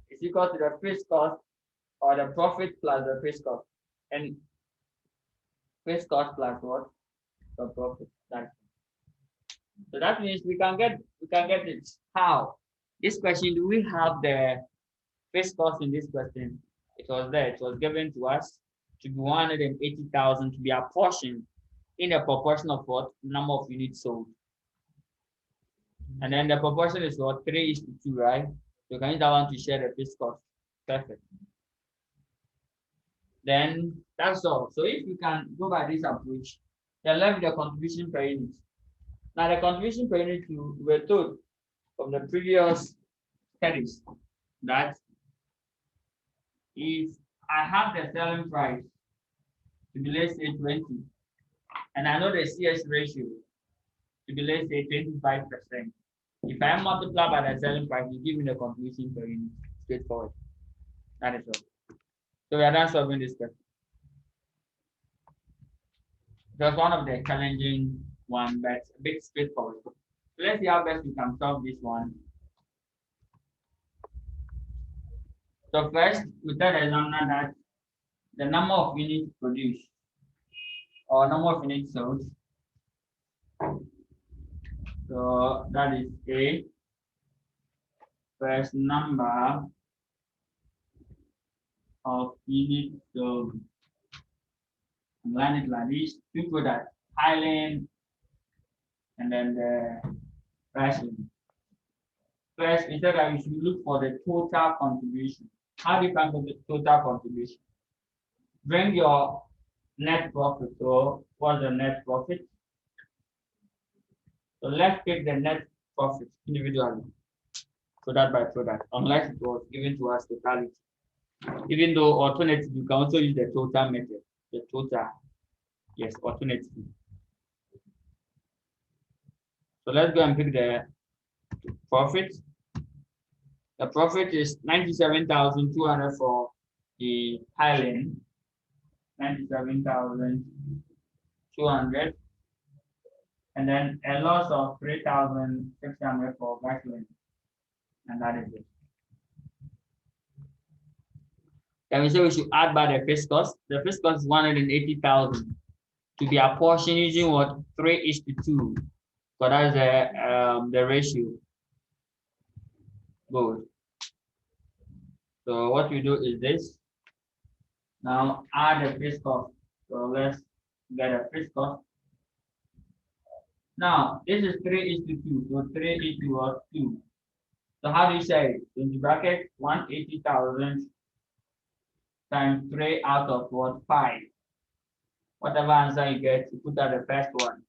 Is equal to the fixed cost or the profit plus the fixed cost. And fixed cost plus what? The profit. So that means we can get it. How? This question, do we have the fixed cost in this question? It was there. It was given to us to be 180,000 to be apportioned in the proportion of what? Number of units sold. And then the proportion is what? 3:2, right? So you can use that one to share the fixed cost. Perfect. Then that's all. So if you can go by this approach, then left the contribution per unit. Now the contribution per unit, we were told from the previous studies that if I have the selling price to be, let's say, 20, and I know the CS ratio to be, let's say, 25%. If I multiply by the selling price, you give me the contribution per unit. Straightforward. That is all. So we are done solving this question. It was one of the challenging one, but a bit straightforward. So let's see how best we can solve this one. So first, we tell the examiner that the number of units produced or number of units sold. So that is A. First, number of units sold. And line it like this. We put that Highland and then the pricing. First, we said that we should look for the total contribution. How do you calculate the total contribution? Bring your net profit. So what's the net profit? So let's take the net profit individually, product by product, unless it was given to us totality. Even though alternative, you can also use the total method. The total, yes, alternative. So let's go and pick the profit. The profit is 97,200 for the Highland, 97,200, and then a loss of 3,600 for Breakeven, and that is it. Then we say we should add by the fixed cost. The fixed cost is 180,000 to be apportioned using what? 3:2. So that's the ratio. Good. So what we do is this. Now add the fixed cost. So let's get a fixed cost. Now this is 3:2. So 3:2. So how do you say it? In the bracket 180,000 times 3 out of what? 5. Whatever answer you get, you put out the first one.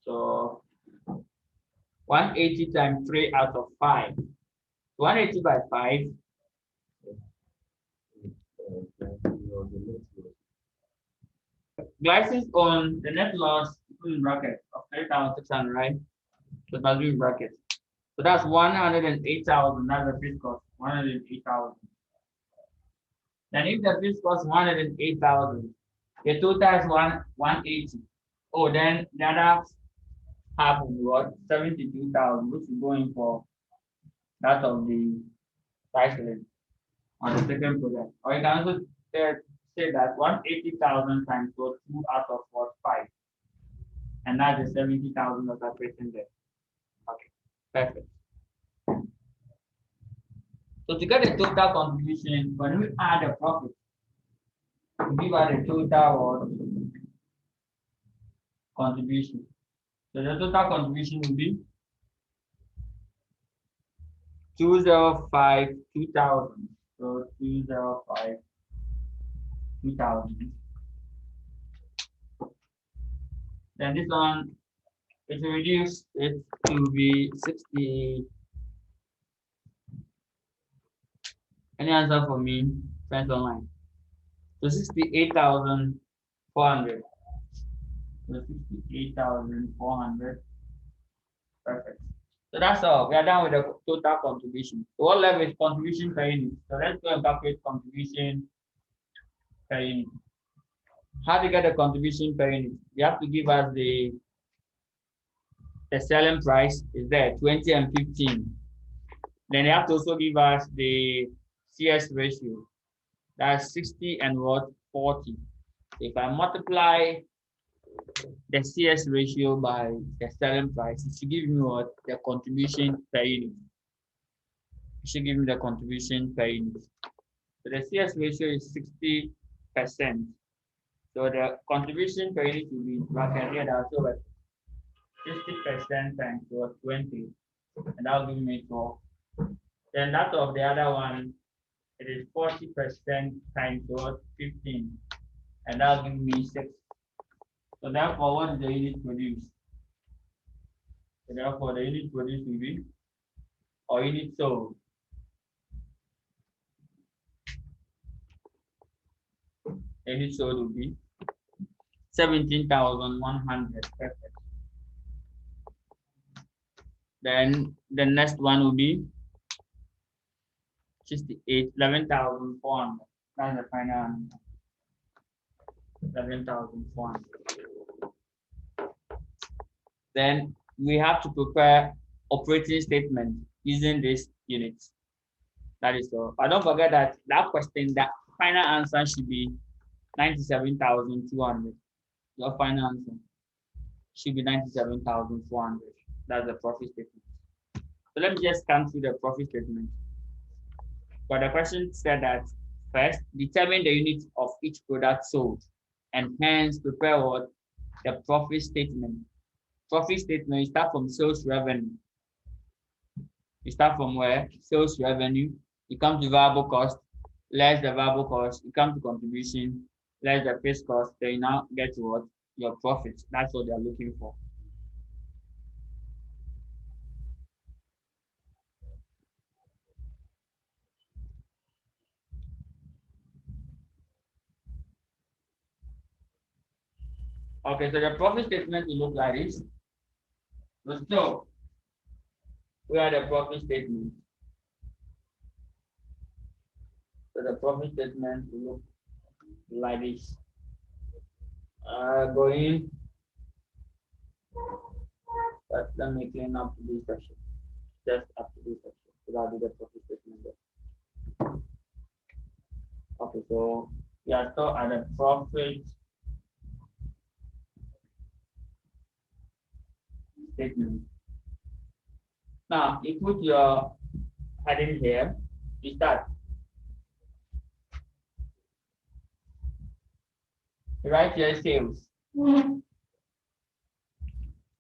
So 180 times 3 out of 5. 180 by 5. Glycis on the net loss put in bracket of 3,600, right? So that's in bracket. So that's 108,000. That's the fixed cost. 108,000. Then if the fixed cost 108,000, the total is 180. Oh, then the other half will be what? 72,000, which is going for that of the cycling on the second project. Or you can also say that 180,000 times 2 out of 5. And that's the 70,000 that are written there. Okay, perfect. So to get the total contribution, when we add the profit, we give out the total contribution. So the total contribution will be 205 2000. So 205 2000. Then this one, if you reduce it to be 60. Any answer for me? Friends online. So 68,400. So 68,400. Perfect. So that's all. We are done with the total contribution. So what level is contribution per unit? So let's go and calculate contribution per unit. How to get the contribution per unit? You have to give us the selling price is there, 20 and 15. Then you have to also give us the CS ratio. That's 60 and what? 40. If I multiply the CS ratio by the selling price, it should give me what? The contribution per unit. It should give me the contribution per unit. So the CS ratio is 60%. So the contribution per unit will be bracket here. That's over 60% times 20, and that'll give me 12. Then that of the other one, it is 40% times 15, and that'll give me 6. So therefore, what is the unit produced? So therefore, the unit produced will be, or unit sold. The unit sold will be 17,100. Perfect. Then the next one will be 11,400. That's the final answer. 11,400. Then we have to prepare operating statement using this unit. That is all. But don't forget that question, that final answer should be 97,200. Your final answer should be 97,400. That's the profit statement. So let me just come through the profit statement. But the question said that first, determine the unit of each product sold, and hence prepare what? The profit statement. Profit statement, you start from sales revenue. You start from where? Sales revenue. You come to variable cost, less the variable cost. You come to contribution, less the fixed cost. Then you now get to what? Your profit. That's what they're looking for. Okay, so the profit statement will look like this. So we are the profit statement. So the profit statement will look like this. Going, but let me clean up this section. Just up to this section. So I'll do the profit statement there. Okay, so we are still at the profit statement. Now, you put your heading here. You start. You write here sales.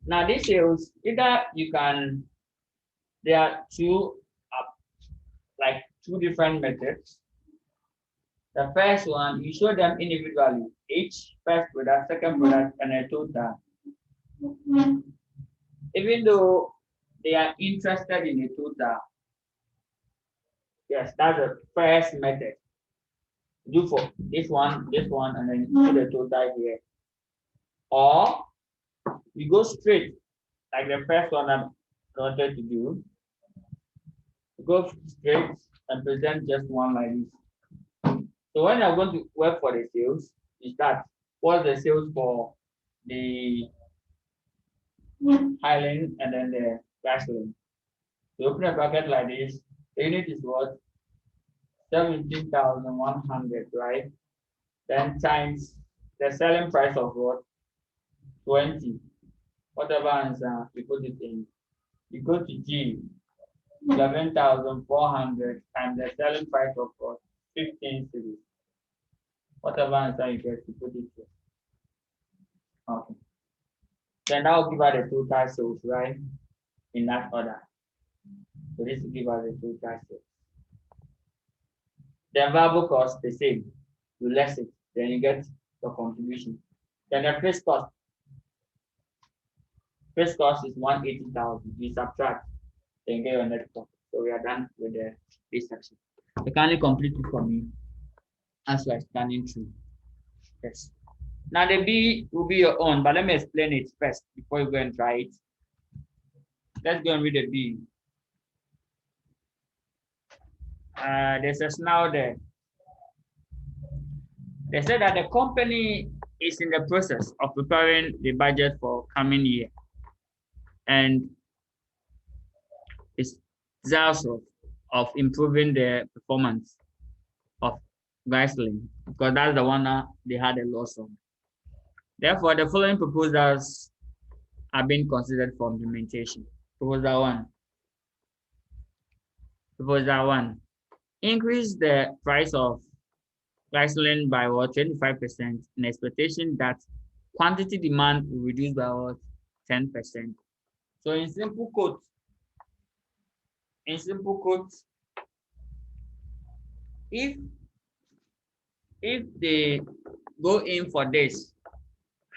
Now these sales, either you can, there are like two different methods. The first one, you show them individually, each first product, second product, and a total. Even though they are interested in a total, yes, that's the first method. Do for this one, and then put the total here. Or we go straight, like the first one I wanted to do. Go straight and present just one like this. So when I'm going to work for the sales, you start. What's the sales for the Highland and then the Grassland? You open a bracket like this. The unit is what? 17,100, right? Then times the selling price of what? 20. Whatever answer you put it in. You go to G, 11,400 times the selling price of what? 15 cities. Whatever answer you get, you put it here. Okay. Then that will give us the total sales, right? In that order. So this will give us the total sales. The variable cost the same. You less it, then you get the contribution. Then the fixed cost. Fixed cost is 180,000. You subtract, then you get your net profit. So we are done with this section. You kindly complete it for me as we are scanning through. Yes. Now the B will be your own, but let me explain it first before you go and try it. Let's go and read the B. There's a now there. They said that the company is in the process of preparing the budget for coming year, and it's desirous of improving the performance of Vaseline because that's the one that they had a loss on. Therefore, the following proposals are being considered for implementation. Proposal one. Proposal one. Increase the price of Vaseline by what 25% in expectation that quantity demand will reduce by what 10%. So in simple quotes, if they go in for this,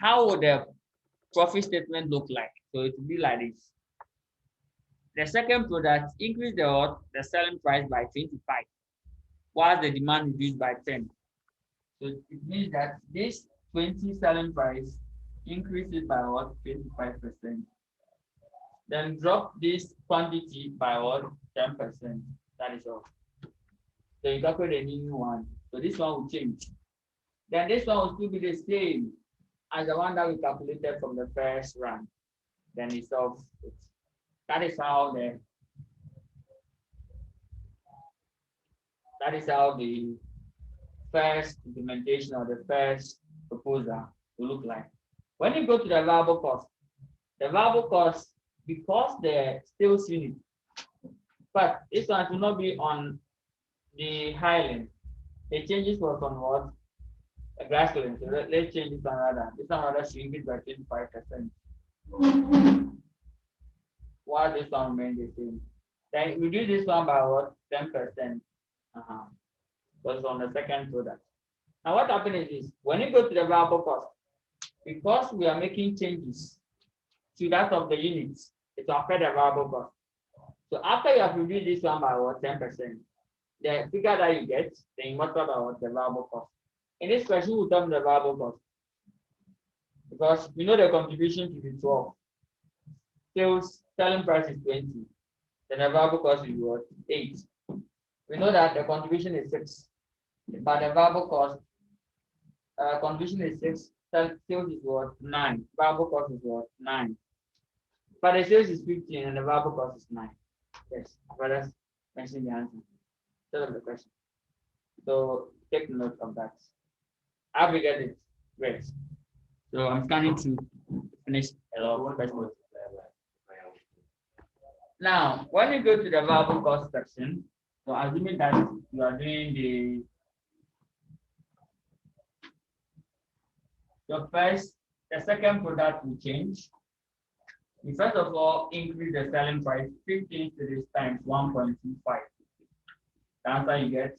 how would the profit statement look like? So it will be like this. The second product increase the selling price by 25, while the demand reduced by 10. So it means that this 20 selling price increases by what 25%. Then drop this quantity by what 10%. That is all. So you calculate a new one. So this one will change. Then this one will still be the same as the one that we calculated from the first run. Then it solves it. That is how the first implementation or the first proposal will look like. When you go to the variable cost, because the sales unit, but this one will not be on the Highland. The changes was on what? The Grassland. So let's change this one rather. This one rather should increase by 25%. While this one remains the same. Then we do this one by what? 10%. Because on the second product. Now what happens is this. When you go to the variable cost, because we are making changes to that of the units, it will affect the variable cost. So after you have reduced this one by what 10%, the figure that you get, then you multiply by what the variable cost. In this question, we'll term the variable cost. Because we know the contribution to be 12. Sales selling price is 20. Then the variable cost is what? 8. We know that the contribution is 6. But the variable cost contribution is 6. Sales is what? 9. Variable cost is what? 9. But the sales is 15 and the variable cost is 9. Yes, but let's mention the answer. Instead of the question. So take note of that. How we get it? Great. So I'm scanning to finish a lot of questions. Now, when you go to the variable cost section, so assuming that you are doing The second product will change. We first of all increase the selling price 15 cities times 1.25. The answer you get.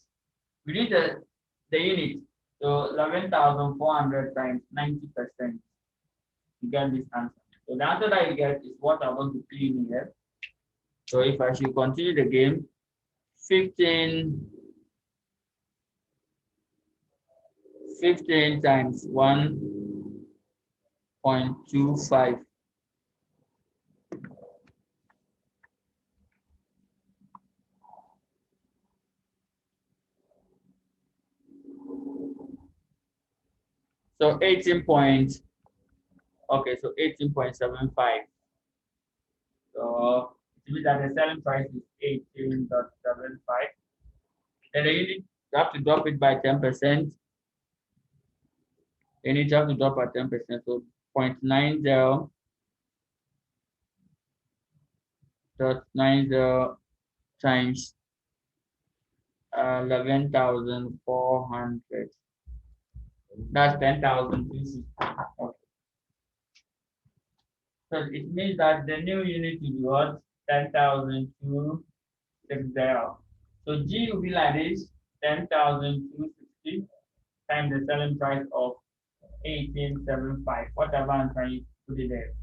We need the unit. So 11,400 times 90%. You get this answer. So the answer that you get is what I'm going to clean here. So if I should continue the game, 15 times 1.25. So 18.75. So it means that the selling price is 18.75. Then you have to drop it by 10%. Then you have to drop by 10%. So 0.90 times 11,400. That's 10,260. Okay. So it means that the new unit will be what? 10,260. So G will be like this, 10,260 times the selling price of 1875. Whatever I'm trying to put it there.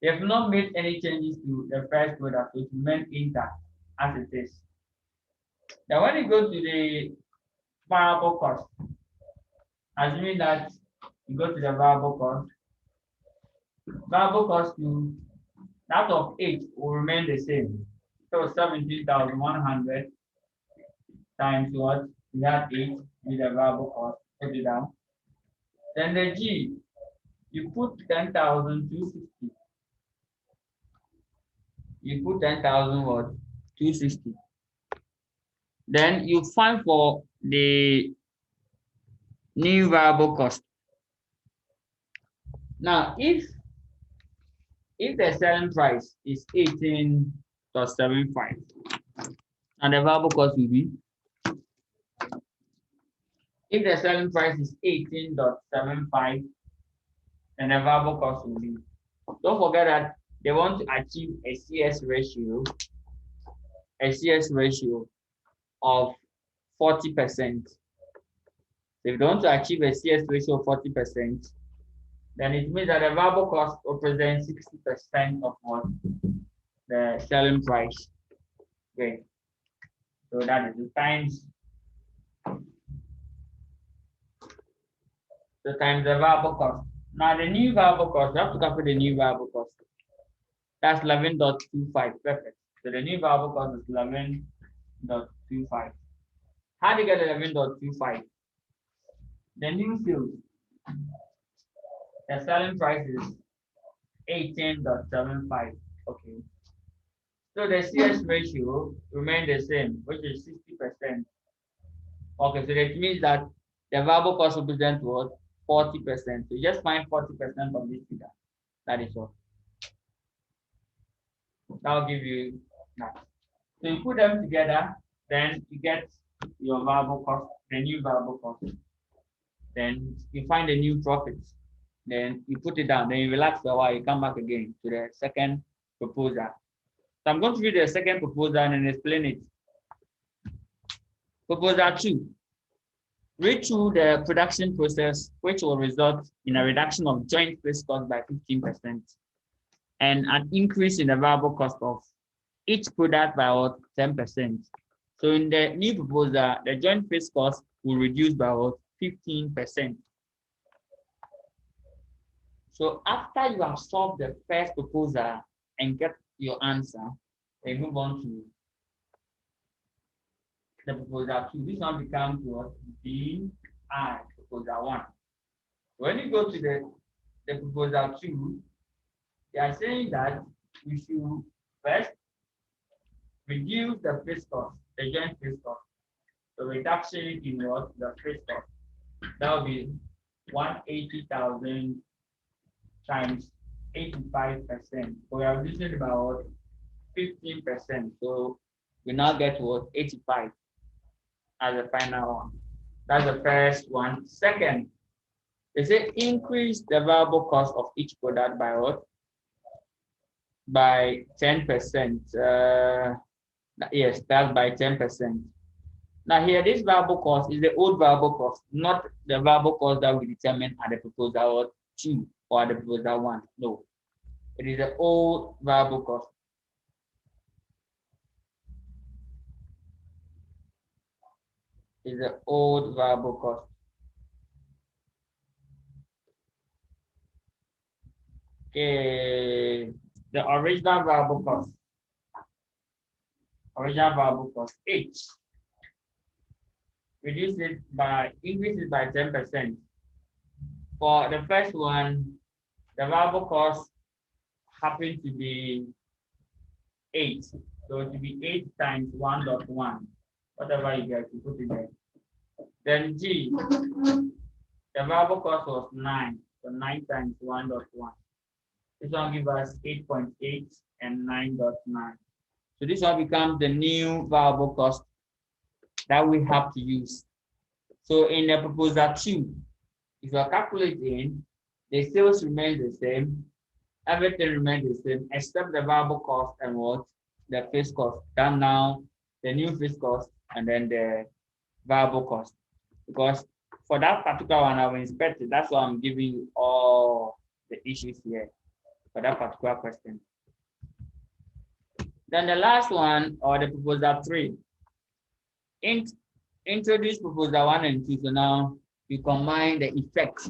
They have not made any changes to the price product, so it remains intact as it is. Now when you go to the variable cost, assuming that you go to the variable cost to that of 8 will remain the same. So 17,100 times what? We have 8 with the variable cost. Put it down. Then the G, you put 10,260. You put 10,000 what? 260. Then you find for the new variable cost. Now, if the selling price is 18.75, and the variable cost will be, if the selling price is 18.75, then the variable cost will be. Don't forget that they want to achieve a CS ratio of 40%. If you want to achieve a CS ratio of 40%, then it means that the variable cost represents 60% of what the selling price. Okay. So that is the times the variable cost. Now the new variable cost, you have to calculate the new variable cost. That's 11.25. Perfect. So the new variable cost is 11.25. How do you get 11.25? The new field, the selling price is 18.75. Okay. So the CS ratio remains the same, which is 60%. Okay, so that means that the variable cost represents what? 40%. So you just find 40% of this figure. That is all. That will give you that. So you put them together, then you get your variable cost, the new variable cost. Then you find the new profits. Then you put it down. Then you relax for a while. You come back again to the second proposal. So I'm going to read the second proposal and explain it. Proposal 2. Read through the production process, which will result in a reduction of joint fixed cost by 15% and an increase in the variable cost of each product by about 10%. So in the new proposal, the joint fixed cost will reduce by about 15%. So after you have solved the first proposal and get your answer, then move on to the proposal 2. This one becomes what? BI proposal 1. When you go to the proposal 2, they are saying that we should first reduce the fixed cost, the joint fixed cost. The reduction in what? The fixed cost. That will be 180,000 times 85%. So we are reducing about 15%. So we now get what? 85 as the final one. That's the first one. Second, They say increase the variable cost of each product by what? By 10%. Yes, that's by 10%. Now here, this variable cost is the old variable cost, not the variable cost that we determine at the proposal 2 or at the proposal 1. No, it is the old variable cost. Is the old variable cost. Okay, the original variable cost. Original variable cost H. Increase it by 10%. For the first one, the variable cost happened to be 8. So it will be 8 times 1.1. Whatever you get, you put it there. Then G, the variable cost was 9. So 9 times 1.1. This one gives us 8.8 and 9.9. So this one becomes the new variable cost that we have to use. So in the proposal 2, if you are calculating, the sales remain the same, everything remains the same except the variable cost and what? The fixed cost. Then now the new fixed cost and then the variable cost. Because for that particular one, I've inspected. That's why I'm giving you all the issues here for that particular question. Then the last one, or the proposal 3, introduce proposal 1 and 2. So now you combine the effect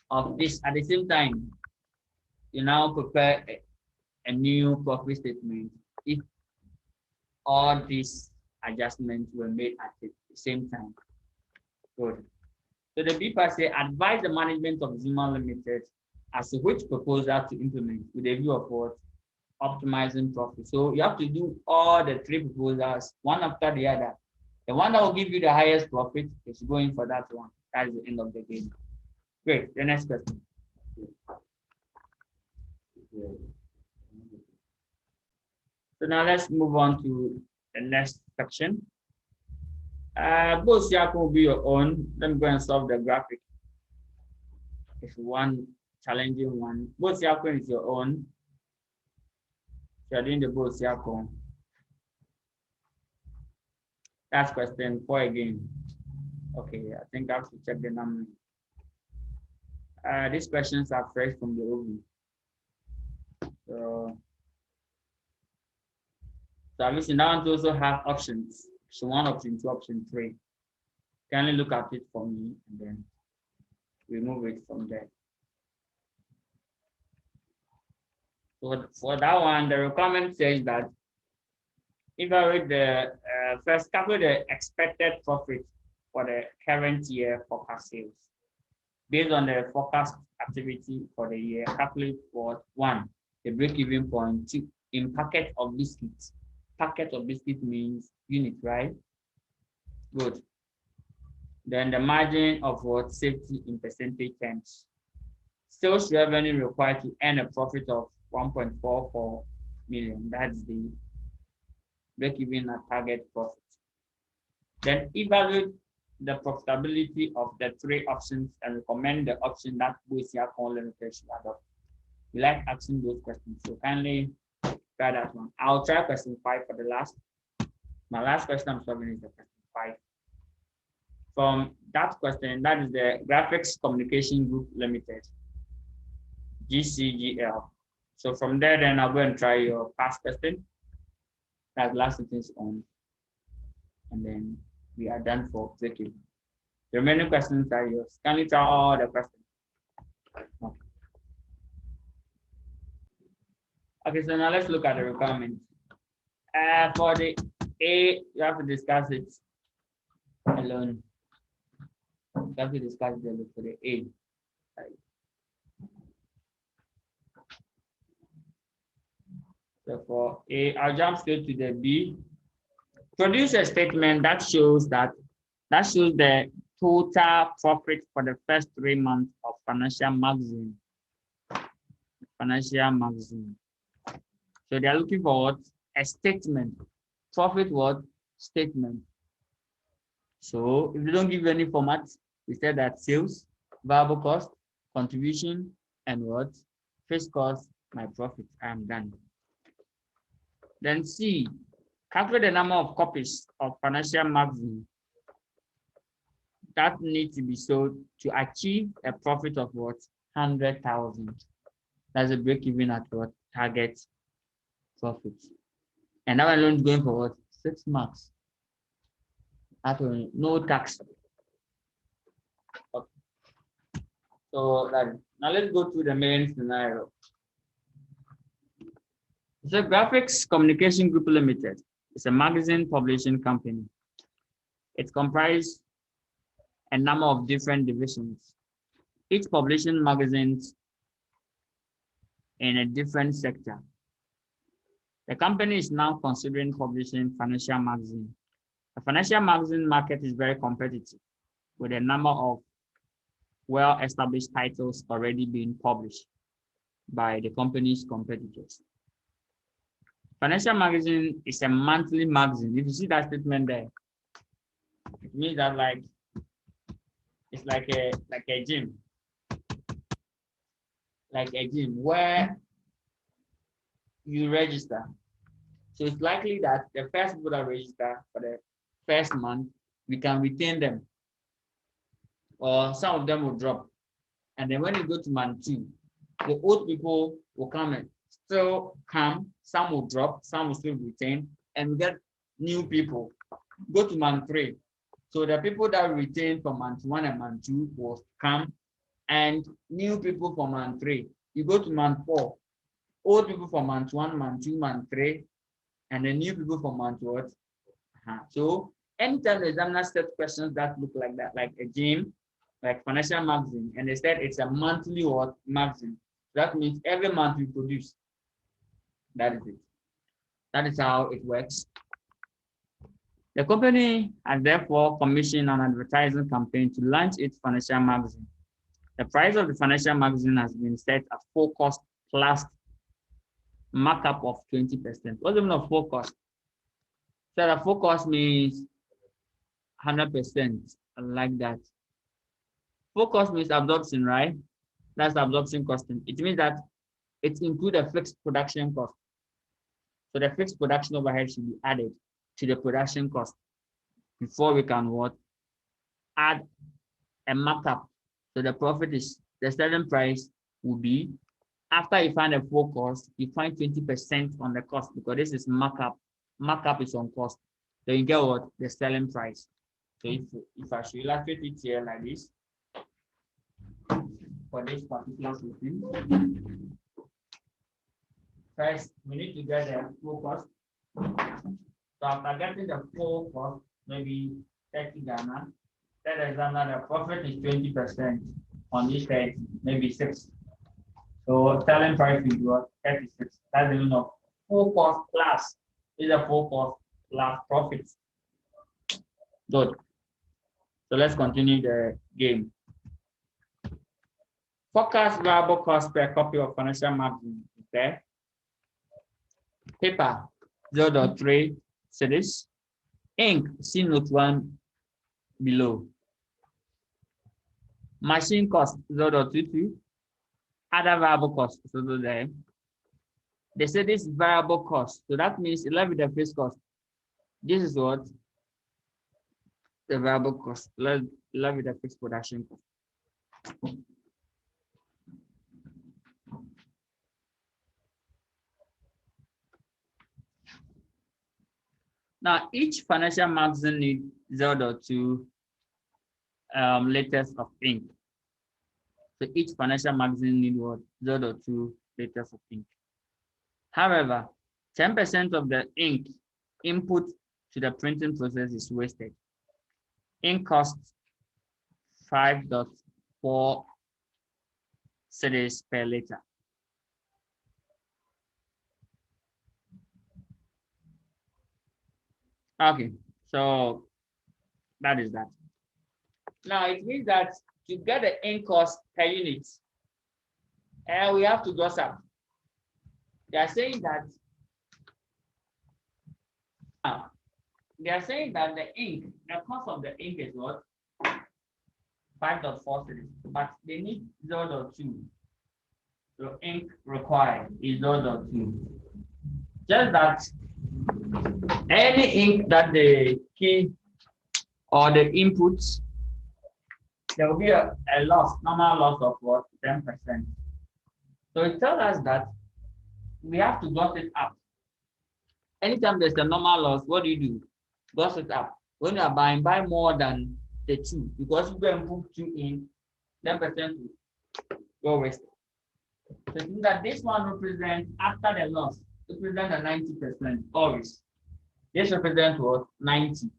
of this at the same time. You now prepare a new profit statement if all these adjustments were made at the same time. Good. So the B part say advise the management of Zuma Limited as to which proposal to implement with a view of what? Optimizing profit. So you have to do all the 3 proposals one after the other. The one that will give you the highest profit is going for that one. That's the end of the game. Great. The next question. So now let's move on to the next section. Both here will be your own. Let me go and solve the graphic. It's one challenging one. Both here is your own. So you're doing the both here. That's question 4 again. Okay, I think I have to check the number. These questions are fresh from the oven. So obviously now to also have options. So 1 option, 2 option, 3. Kindly look at it for me and then remove it from there. So for that one, the requirement says that evaluate the first calculate the expected profit for the current year forecast sales. Based on the forecast activity for the year, calculate for 1, the break-even point, 2, in packet of biscuits. Packet of biscuit means unit, right? Good. Then the margin of what? Safety in percentage terms. Sales revenue required to earn a profit of 1.44 million. That's the break-even at target profit. Then evaluate the profitability of the 3 options and recommend the option that Boisia Limited should adopt. We like asking those questions, so kindly try that one. I'll try question 5 for the last. My last question I'm solving is the question 5. From that question, that is the Graphics Communication Group Limited, GCGL. So from there, then I'll go and try your past question. That last sentence on, and then we are done for breaking. The remaining questions are yours. Can you try all the questions? Okay, so now let's look at the requirements. For the A, you have to discuss it alone. You have to discuss it for the A. So for A, I'll jump straight to the B. Produce a statement that shows the total profit for the first 3 months of financial magazine. So they are looking for what? A statement. Profit what? Statement. So if they don't give you any format, we said that sales, variable cost, contribution, and what? Fixed cost, my profit. I am done. Then C, calculate the number of copies of financial magazine that need to be sold to achieve a profit of what? 100,000. That's a break even at what? Target profit. And that one is going for what? 6 marks. That one, no tax. Okay. So now let's go to the main scenario. So Graphics Communication Group Limited is a magazine publishing company. It comprises a number of different divisions, each publishing magazines in a different sector. The company is now considering publishing financial magazine. The financial magazine market is very competitive, with a number of well-established titles already being published by the company's competitors. Financial magazine is a monthly magazine. If you see that statement there, it means that it's like a gym. Like a gym where you register. So it's likely that the first people that register for the first month, we can retain them. Or some of them will drop. And then when you go to month 2, the old people will come and still come, some will drop, some will still retain, and we get new people. Go to month 3. So the people that retain from month 1 and month 2 will come, and new people from month 3. You go to month 4, old people from month 1, month 2, month 3, and the new people from month what? So anytime the examiner set questions that look like that, like a gym, like financial magazine, and they said it's a monthly what magazine. That means every month we produce. That is it. That is how it works. The company has therefore commissioned an advertising campaign to launch its financial magazine. The price of the financial magazine has been set at full cost plus markup of 20%. What's the meaning of full cost? So the full cost means 100%, like that. Full cost means absorption, right? That's the absorption costing. It means that it includes a fixed production cost. So the fixed production overhead should be added to the production cost before we can what? Add a markup. So the profit is, the selling price will be, after you find a full cost, you find 20% on the cost because this is markup. Markup is on cost. Then you get what? The selling price. So if I should illustrate it here like this, for this particular system, first we need to get the full cost. So after getting the full cost, maybe 30 Ghana, that examiner, the profit is 20% on this 30, maybe 6. So selling price will be what? 36. That's the meaning of full cost plus is a full cost plus profits. Good. So let's continue the game. Forecast variable cost per copy of financial magazine is there. Paper 0.3 cedis. Ink, see note 1 below. Machine cost 0.22. Other variable cost, so there. They say this variable cost. So that means 11 with the fixed cost. This is what? The variable cost. 11 with the fixed production cost. Now, each financial magazine needs 0.2 liters of ink. So each financial magazine needs what? 0.2 liters of ink. However, 10% of the ink input to the printing process is wasted. Ink costs 5.4 cedis per liter. Okay, so that is that. Now it means that to get the ink cost per unit, and we have to gross up. They are saying that the ink, the cost of the ink is what? 5.4 cities, but they need 0.2. So ink required is 0.2. Just that any ink that the key or the inputs, there will be a loss, normal loss of what? 10%. So it tells us that we have to dot it up. Anytime there's a normal loss, what do? Dot it up. When you are buying, buy more than the two, because you go and put two in, 10% will go wasted. So think that this one represents after the loss, represent the 90% always. This represents what? 90.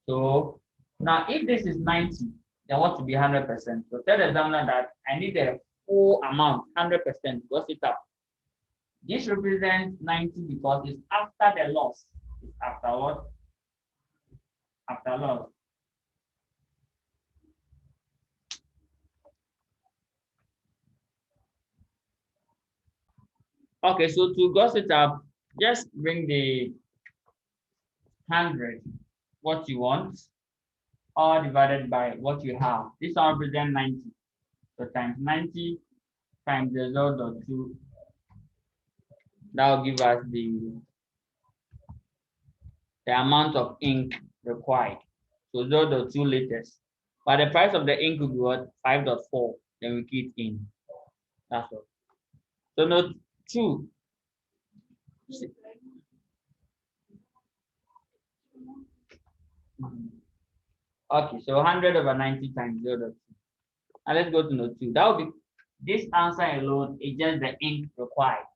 So now if this is 90, then what to be 100%? So tell the examiner that I need the full amount, 100%, what's it up? This represents 90 because it's after the loss. It's after what? After loss. Okay, so to gross it up, just bring the 100, what you want, all divided by what you have. This one represents 90. So times 90 times the 0.2, that will give us the amount of ink required. So 0.2 liters. But the price of the ink will be what? 5.4. Then we keep in. That's all. So note 2. Okay, so 100 over 90 times 0.2. Now let's go to note 2. That will be, this answer alone is just the ink required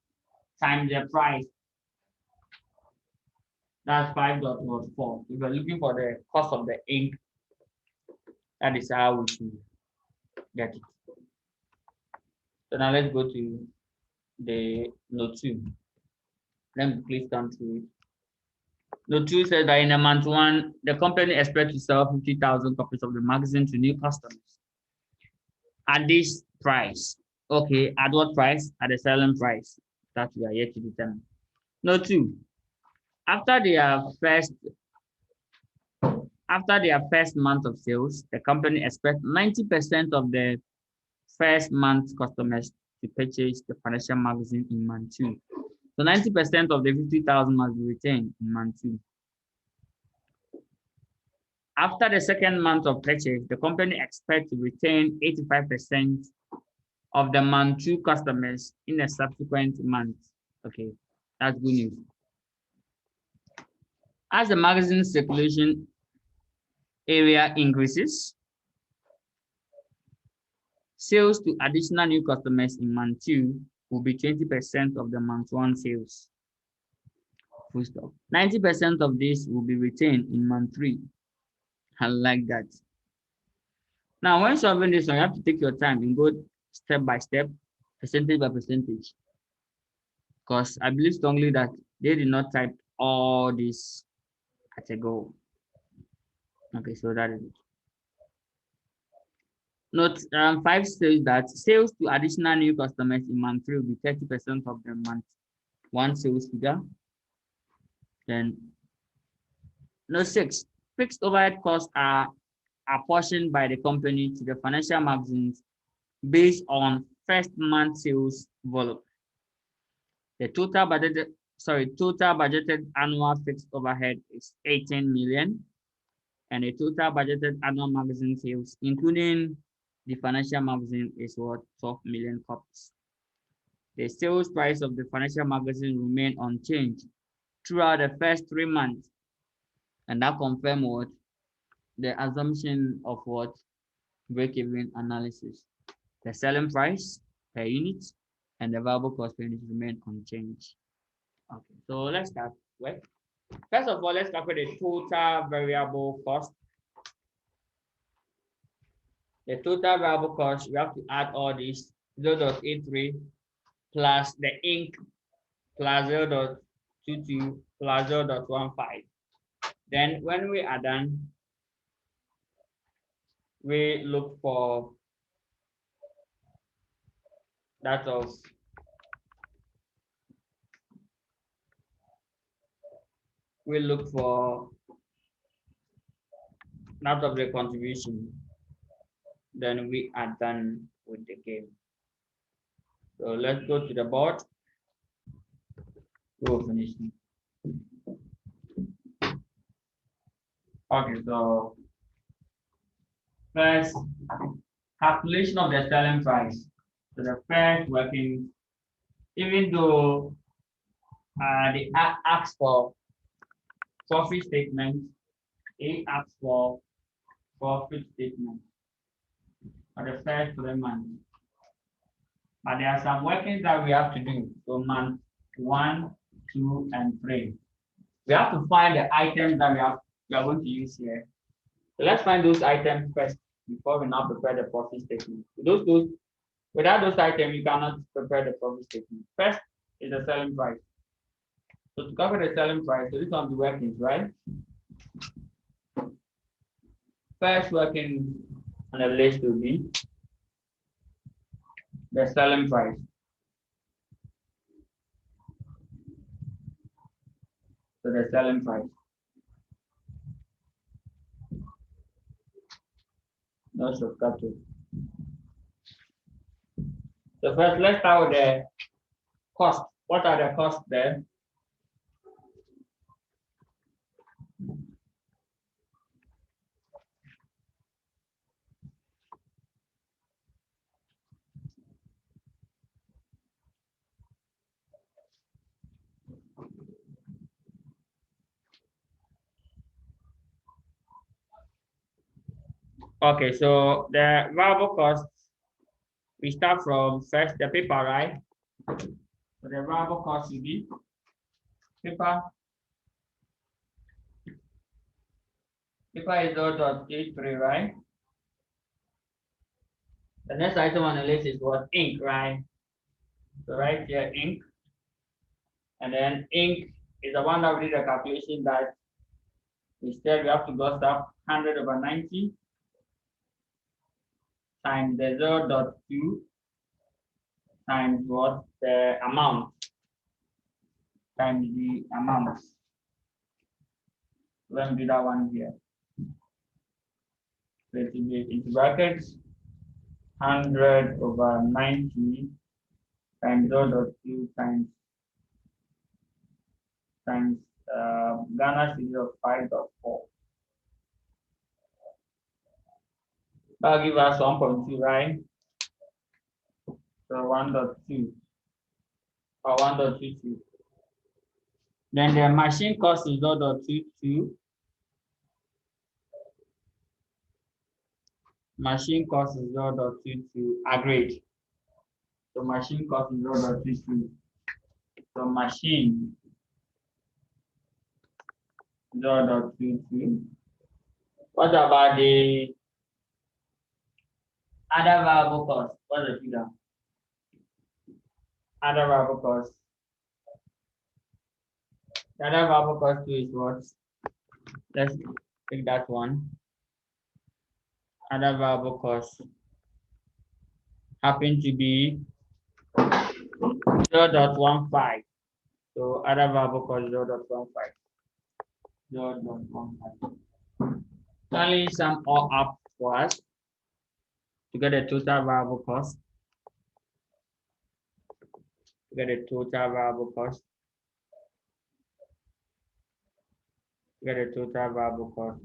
times the price. That's 5.4. If you're looking for the cost of the ink, that is how we should get it. So now let's go to the note 2. Let me please come through it. Note 2 says that in a month 1, the company expects to sell 50,000 copies of the magazine to new customers at this price. Okay, at what price? At the selling price that we are yet to determine. Note 2. After their first month of sales, the company expects 90% of the first month customers to purchase the financial magazine in month 2. So 90% of the 50,000 must be retained in month 2. After the second month of purchase, the company expects to retain 85% of the month 2 customers in the subsequent month. Okay, that's good news. As the magazine circulation area increases, sales to additional new customers in month 2 will be 20% of the month 1 sales. Full stop. 90% of this will be retained in month 3. I like that. Now, when solving this one, you have to take your time and go step by step, percentage by percentage. Because I believe strongly that they did not type all this at a go. Okay, so that is it. Note 5 says that sales to additional new customers in month 3 will be 30% of the month 1 sales figure. Then note 6, fixed overhead costs are apportioned by the company to the financial magazines based on first month sales volume. The total budgeted annual fixed overhead is 18 million, and the total budgeted annual magazine sales, including the financial magazine, is what? 12 million copies. The sales price of the financial magazine remain unchanged throughout the first 3 months, and that confirms what? The assumption of what? Break-even analysis. The selling price per unit and the variable cost per unit remain unchanged. Okay, so let's start with. First of all, let's calculate the total variable cost. The total variable cost, we have to add all these 0.83 plus the ink plus 0.22 plus 0.15. Then when we are done, we look for that of the contribution. then we are done with the game. So let's go to the board. We'll finish. Okay, so first calculation of the selling price. So the first working, even though they ask for profit statement, A asks for profit statement for the first 3 months. But there are some workings that we have to do. So month 1, 2, and 3. We have to find the items that we are going to use here. So let's find those items first before we now prepare the profit statement. Without those items, you cannot prepare the profit statement. First is the selling price. So to cover the selling price, so this one the workings, right? First working on the list will be the selling price. So the selling price. No shortcut. So first, let's start with the cost. What are the costs there? Okay, so the variable costs, we start from first the paper, right? So the variable cost will be paper. Paper is 0.83, right? The next item on the list is what? Ink, right? So right here, ink. And then ink is the one that we did the calculation that we said we have to go up 100/90 times the 0.2 times what? The amount. Times the amount. Let me do that one here. So it will be into brackets 100/90 times 0.2 times Ghana cedi of 5.4. That'll give us 1.2, right? So 1.2 or 1.22. Then the machine cost is 0.22. Machine cost is 0.22 agreed. So machine cost is 0.22. So machine 0.22. What about the other variable cost? What's the figure? Other variable cost. The other variable cost too is what? Let's take that one. Other variable cost happen to be 0.15. So other variable cost 0.15. 0.15. Finally, sum all up for us to get the total variable cost. To get the total variable cost. To get the total variable cost.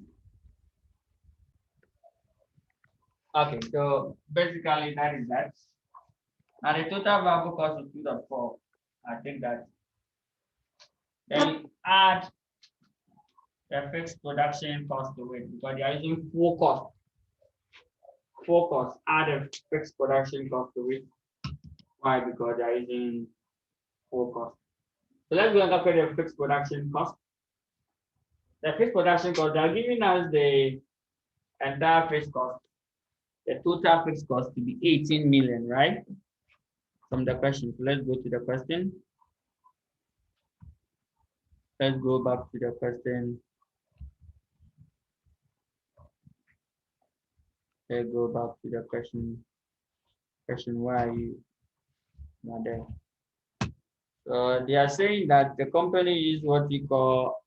Okay, so basically that is that. Now the total variable cost is 2.4. I think that. Then you add the fixed production cost to it because they are using four costs. Four costs, add a fixed production cost to it. Why? Because they are using four costs. So let's go and look at the fixed production cost. The fixed production cost, they are giving us the entire fixed cost. The total fixed cost to be 18 million, right? From the question. So let's go to the question. Let's go back to the question. Let's go back to the question. Question, why are you not there? So they are saying that the company is what we call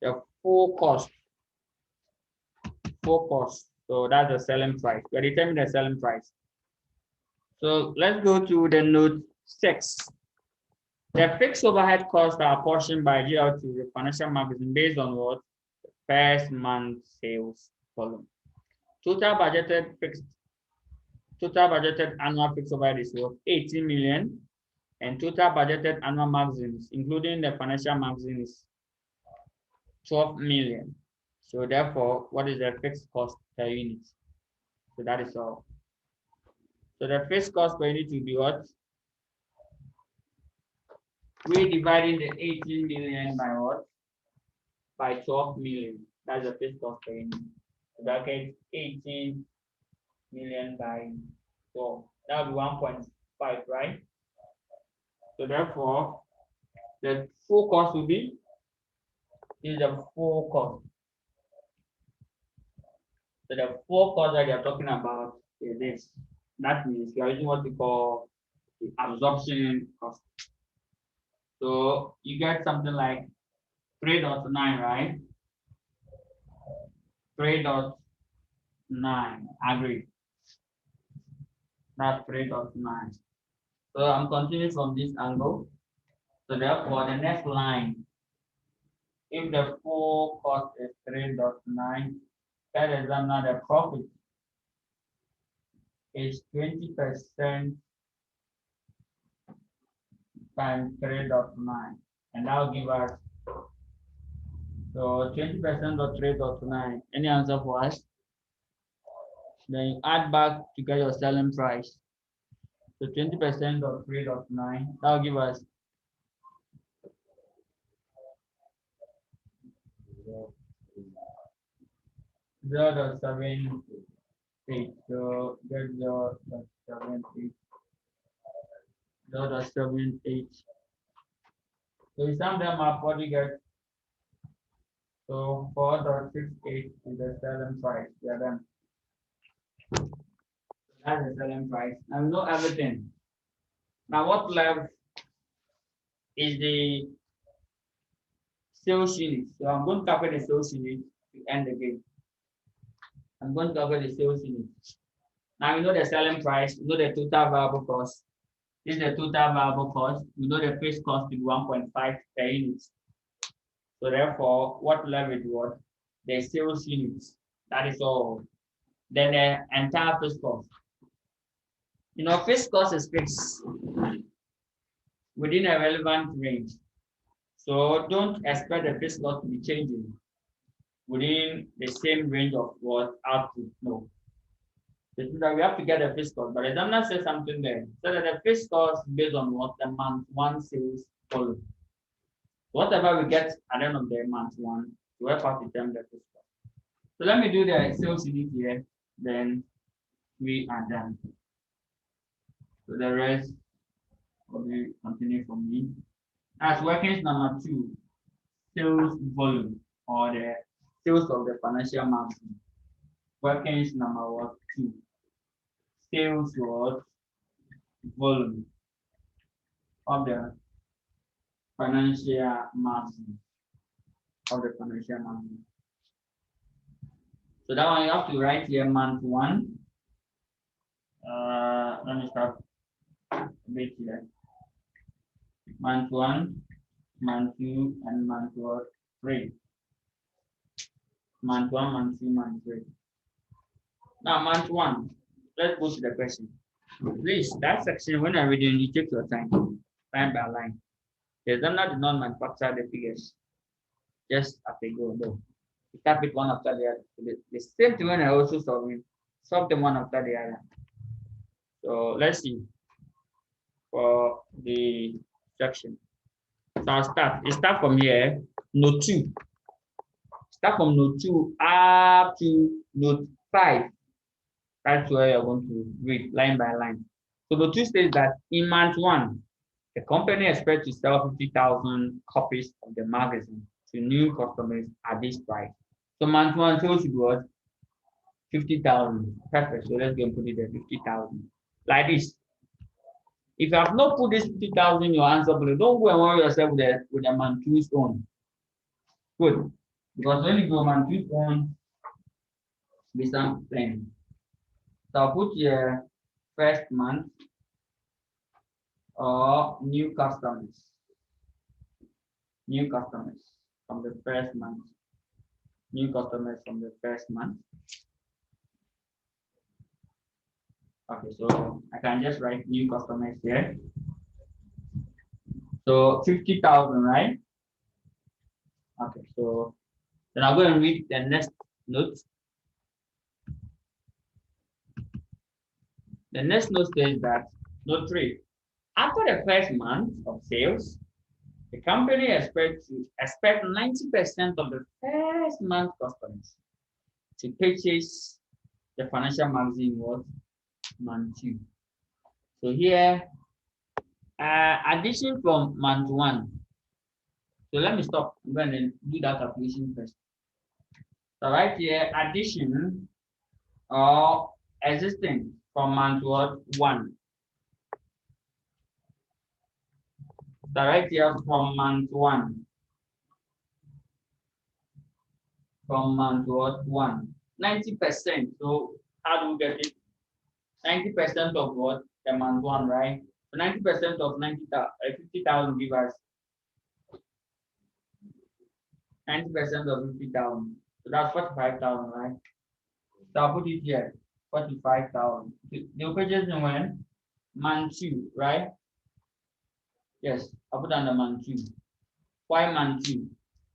the full cost. Full cost. So that's the selling price. We are determining the selling price. So let's go to the note 6. The fixed overhead costs are apportioned by GL to the financial magazine based on what? First month sales volume. Total budgeted annual fixed overhead is what? 18 million. And total budgeted annual magazines, including the financial magazine, is 12 million. So therefore, what is the fixed cost per unit? So that is all. So the fixed cost per unit will be what? We're dividing the 18 million by what? By 12 million. That's the fixed cost per unit. So that gets 18 million by 12. That would be 1.5, right? So therefore, the full cost will be, this is the full cost. So the full cost that you're talking about is this. That means you're using what we call the absorption cost. So you get something like 3.9, right? 3.9, agree. That's 3.9. So I'm continuing from this angle. So therefore, the next line, if the full cost is 3.9, that is another profit is 20% times 3.9, and that will give us, so 20% of 3.9. Any answer for us? Then you add back to get your selling price. So 20% of 3.9, that will give us 0.78. So get 0.78. 0.78. So you sum them up, what do you get? So 4.68 is the selling price. We are done. That's the selling price. Now we know everything. Now what left is the sales unit. So I'm going to cover the sales unit to end the game. I'm going to cover the sales unit. Now we know the selling price, we know the total variable cost. This is the total variable cost. We know the fixed cost is 1.5 per unit. So therefore, what left is what? The sales units. That is all. Then the entire fixed cost. You know, fixed cost is fixed within a relevant range. So don't expect the fixed cost to be changing within the same range of what output. No. It's that we have to get a fixed cost, but the examiner says something there. So that the fixed cost is based on what the month one sales volume. Whatever we get at the end of the month one, we have to determine the fixed cost. So let me do the sales unit here, then we are done. So the rest will be continue from me. As workings number 2, sales volume, or the sales of the financial margin. Workings number 2, sales volume of the financial margin. So that one you have to write here month 1. Let me start a bit here. Month 1, month 2, and month 3. Month 1, month 2, month 3. Now month 1, let's go to the question. Please, that section, when I'm reading, you take your time, line by line. The examiner did not manufacture the figures just as they go. No. You tap it one after the other. The same thing when I also solve them one after the other. So let's see for the section. So I'll start. You start from here, note 2. Start from note 2 up to note 5. That's where you're going to read line by line. So note 2 says that in month 1, the company expects to sell 50,000 copies of the magazine to new customers at this price. So month 1 sales should be what? 50,000. Perfect. So let's go and put it there, 50,000. Like this. If you have not put this 50,000 in your answer, don't go and worry yourself with the month 2's own. Good. Because when you go month 2's own, be something. So I'll put here first month or new customers. New customers from the first month. New customers from the first month. Okay, so I can just write new customers here. So 50,000, right? Okay, so then I'll go and read the next note. The next note says that note 3. After the first month of sales, the company expect 90% of the first month customers to purchase the financial magazine what month 2. So here, addition from month 1. So let me stop. I'm going to do that calculation first. So right here, addition or existing from month what 1. So right here from month 1. From month what 1. 90%. So how do we get it? 90% of what? The month 1, right? So 90% of 50,000 give us 90% of 50,000. So that's 45,000, right? So I'll put it here, 45,000. The purchase when? Month 2, right? Yes, I'll put on the month 2. Why month 2?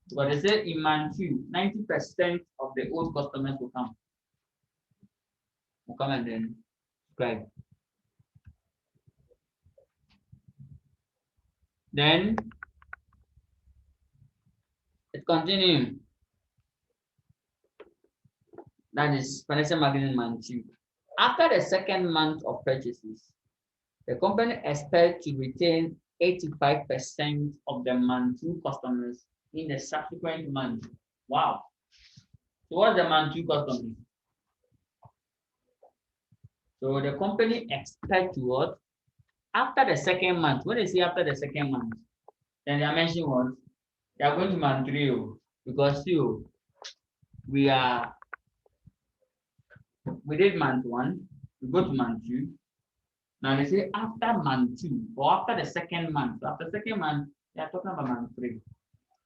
Because they say in month 2, 90% of the old customers will come. Will come and then subscribe. Then it continues. That is financial magazine month 2. After the second month of purchases, the company expects to retain 85% of the month 2 customers in the subsequent month. Wow. So what's the month 2 customers? So the company expects what? After the second month. When they say after the second month, then they mention what? They are going to month 3 because still we did month 1, we go to month 2. Now they say after month 2 or after the second month. So after the second month, they are talking about month 3.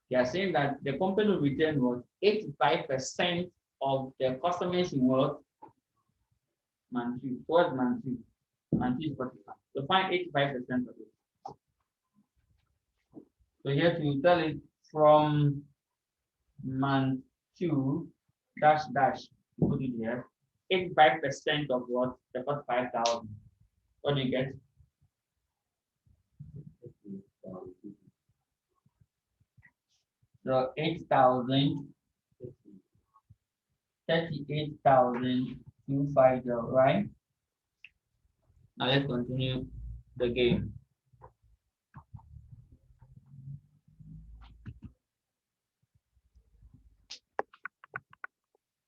They are saying that the company will retain what 85% of the customers in what month 2. Towards month 2. Month 2 is 45. So find 85% of it. So here to tell it from month 2 dash dash, put it here. 85% of what? The 45,000. What do you get? So 8,000, 38,250, right? Now let's continue the game.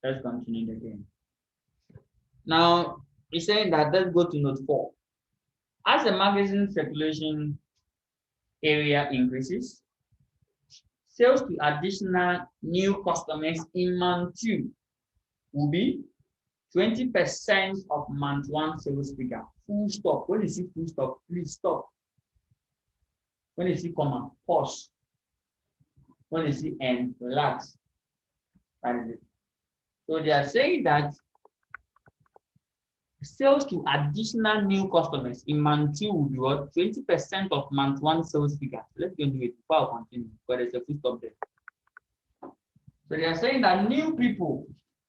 Let's continue the game. Now it's saying that let's go to note 4. As the magazine circulation area increases, sales to additional new customers in month 2 will be 20% of month 1 sales figure. Full stop. When you see full stop, please stop. When you see comma, pause. When you see end, relax. That is it. So they are saying that sales to additional new customers in month 2 will be what? 20% of month 1 sales figure. Let's go do it before I continue, because there's a full stop there. So they are saying that new people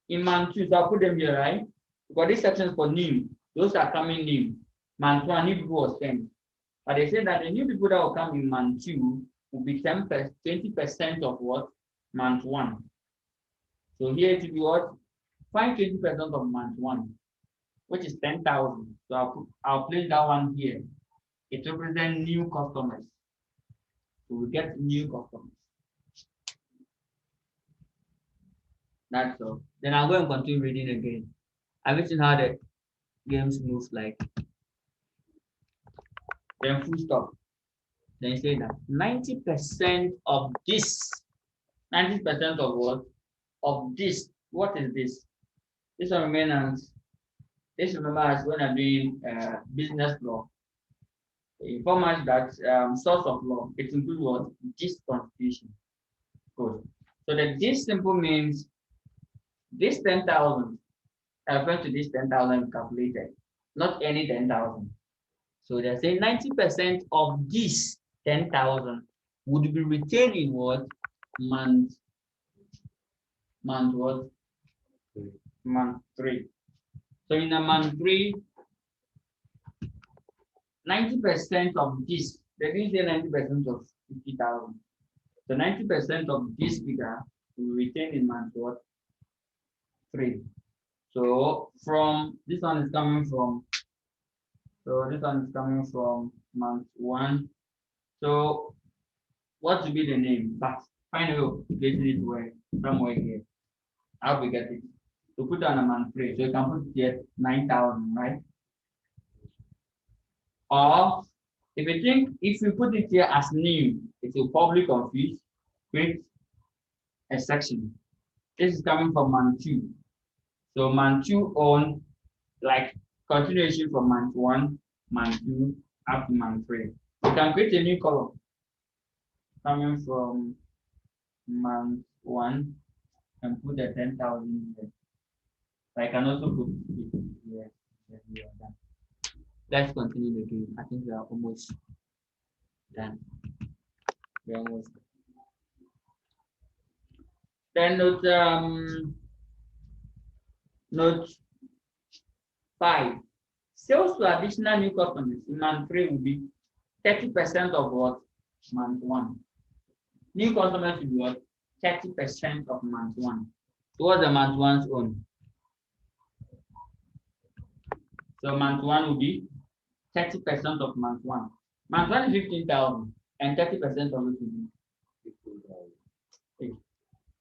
in month 2, so I'll put them here, right? Because this section is for new. Those are coming new. Month 1, new people was 10. But they say that the new people that will come in month 2 will be 20% of what? Month 1. So here it will be what? Find 20% of month 1, which is 10,000. So I'll place that one here. It represents new customers. So we get new customers. That's all. Then I'll go and continue reading again. I've seen how the games moves like. Then full stop. Then say that 90% of this, 90% of what? Of this. What is this? This one remain as this remember as when I'm doing business law. Inform us that source of law it includes what this constitution. Good. So that this simple means this 10,000 referring to this 10,000 calculated, not any 10,000. So they're saying 90% of this 10,000 would be retained in what month what month 3. So in a month 3, 90% of this, they didn't say 90% of 50,000. So 90% of this figure will retain in month what 3. So from this one is coming from month 1. So what will be the name? But find a way getting it where somewhere here. How we get it? To put on a month 3. So you can put here 9,000, right? Or if you think if you put it here as new, it will probably confuse. Create a section. This is coming from month 2. So month 2 on like continuation from month 1, month 2 up to month 3. You can create a new column coming from month 1 and put the 10,000 here. So I can also put it here. We are done. Let's continue the game. I think we are almost done. We're almost done. Then note 5. Sales to additional new customers in month 3 will be 30% of what? Month 1. New customers will be what? 30% of month 1. So what's the month 1's own? So month 1 will be 30% of month 1. Month 1 is 15,000 and 30% of it will be 15,000.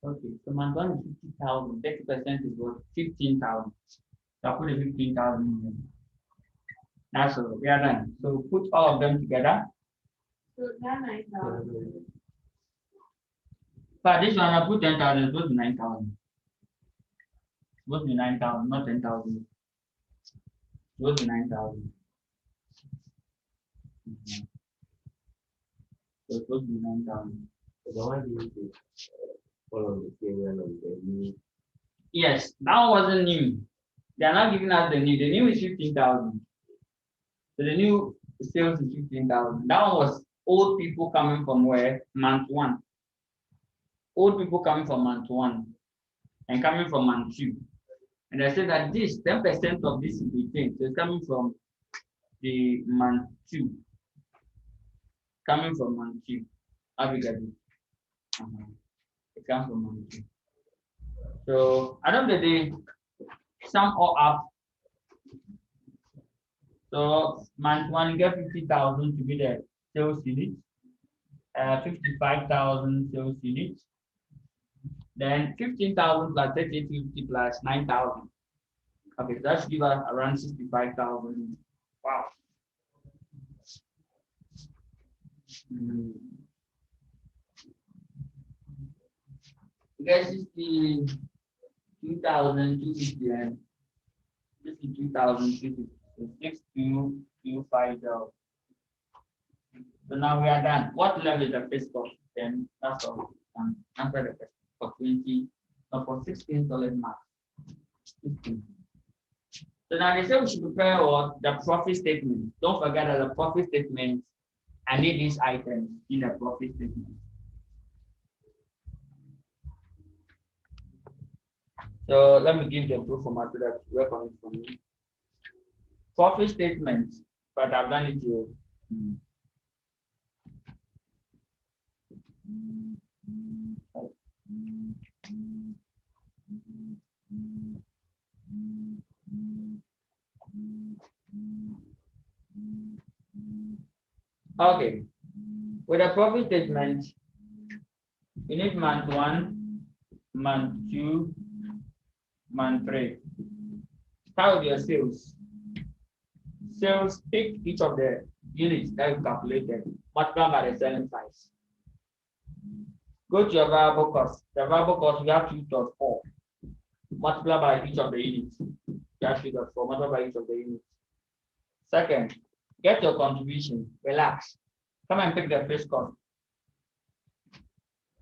Okay, so month 1 is 50,000, 30% is what? 15,000. So I'll put the 15,000 in here. That's all. We are done. So put all of them together. So that 9,000. But this one I put 10,000, it's supposed to be 9,000. It's supposed to be 9,000, not 10,000. It's supposed to be 9,000. So it's supposed to be 9,000. So why do you follow the serial of the new? Yes, that one wasn't new. They are not giving us the new. The new is 15,000. So the new sales is 15,000. That one was old people coming from where? Month 1. Old people coming from month 1 and coming from month 2. And I said that this 10% of this is retained. So it's coming from the month 2. Coming from month 2. How we get it? It comes from month 2. So at the end of the day, sum all up. So month 1 you get 50,000 to be the sales unit, 55,000 sales units, then 15,000 plus 3850 plus 9,000. Okay, so that should give us around 65,000. Wow. You guys is the 2,250 and this is 2,250. So 62,250. So now we are done. What level is the first cost? Then that's all. Answer the question for 20 or for 16 solid marks. 16. So now they say we should prepare what the profit statement. Don't forget that the profit statement, I need these items in the profit statement. So let me give the proof format so that work on it for me. Profit statement, but I've done it here. Okay, with a profit statement, you need month 1, month 2, month 3. Start with your sales. Sales, pick each of the units that you calculated, multiply by the selling price. Go to your variable cost. The variable cost, we have 2 plus 4. multiply by each of the units. Just figure 4, multiply by each of the units. Second, get your contribution. Relax. Come and pick the first cost.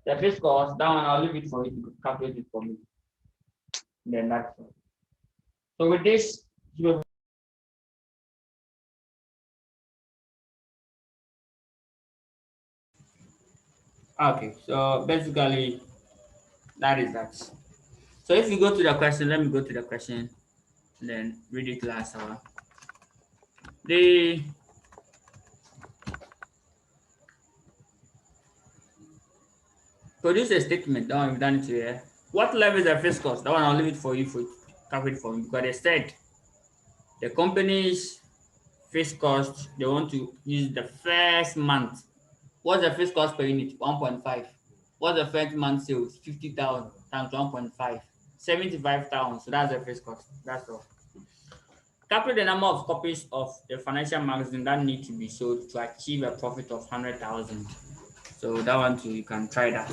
The first cost, that one I'll leave it for you to calculate it for me. Then that's all. So with this, you okay. So basically, that is that. So if you go to the question, let me go to the question, then read it last hour. The produce a statement. That one we've done it here. What level is the first cost? That one I'll leave it for you for calculate for me because they said the company's first cost they want to use the first month. What's the first cost per unit? 1.5. What's the first month sales? 50,000 times 1.5. 75,000. So that's the first cost. That's all. Calculate the number of copies of the financial magazine that need to be sold to achieve a profit of 100,000. So that one too, you can try that.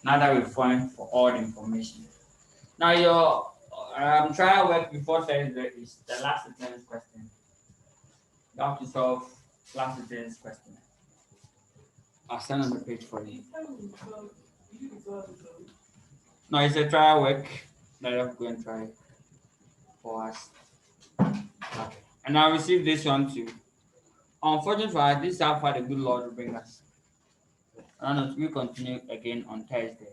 Now that we've found for all the information. Now your trial work before Thursday is the last sentence question. You have to solve last sentence question. I'll send on the page for you. No, it's a trial work that you have to go and try for us. Okay. And I received this one too. Unfortunately, this is how far the good Lord will bring us. I don't know, we continue again on Thursday.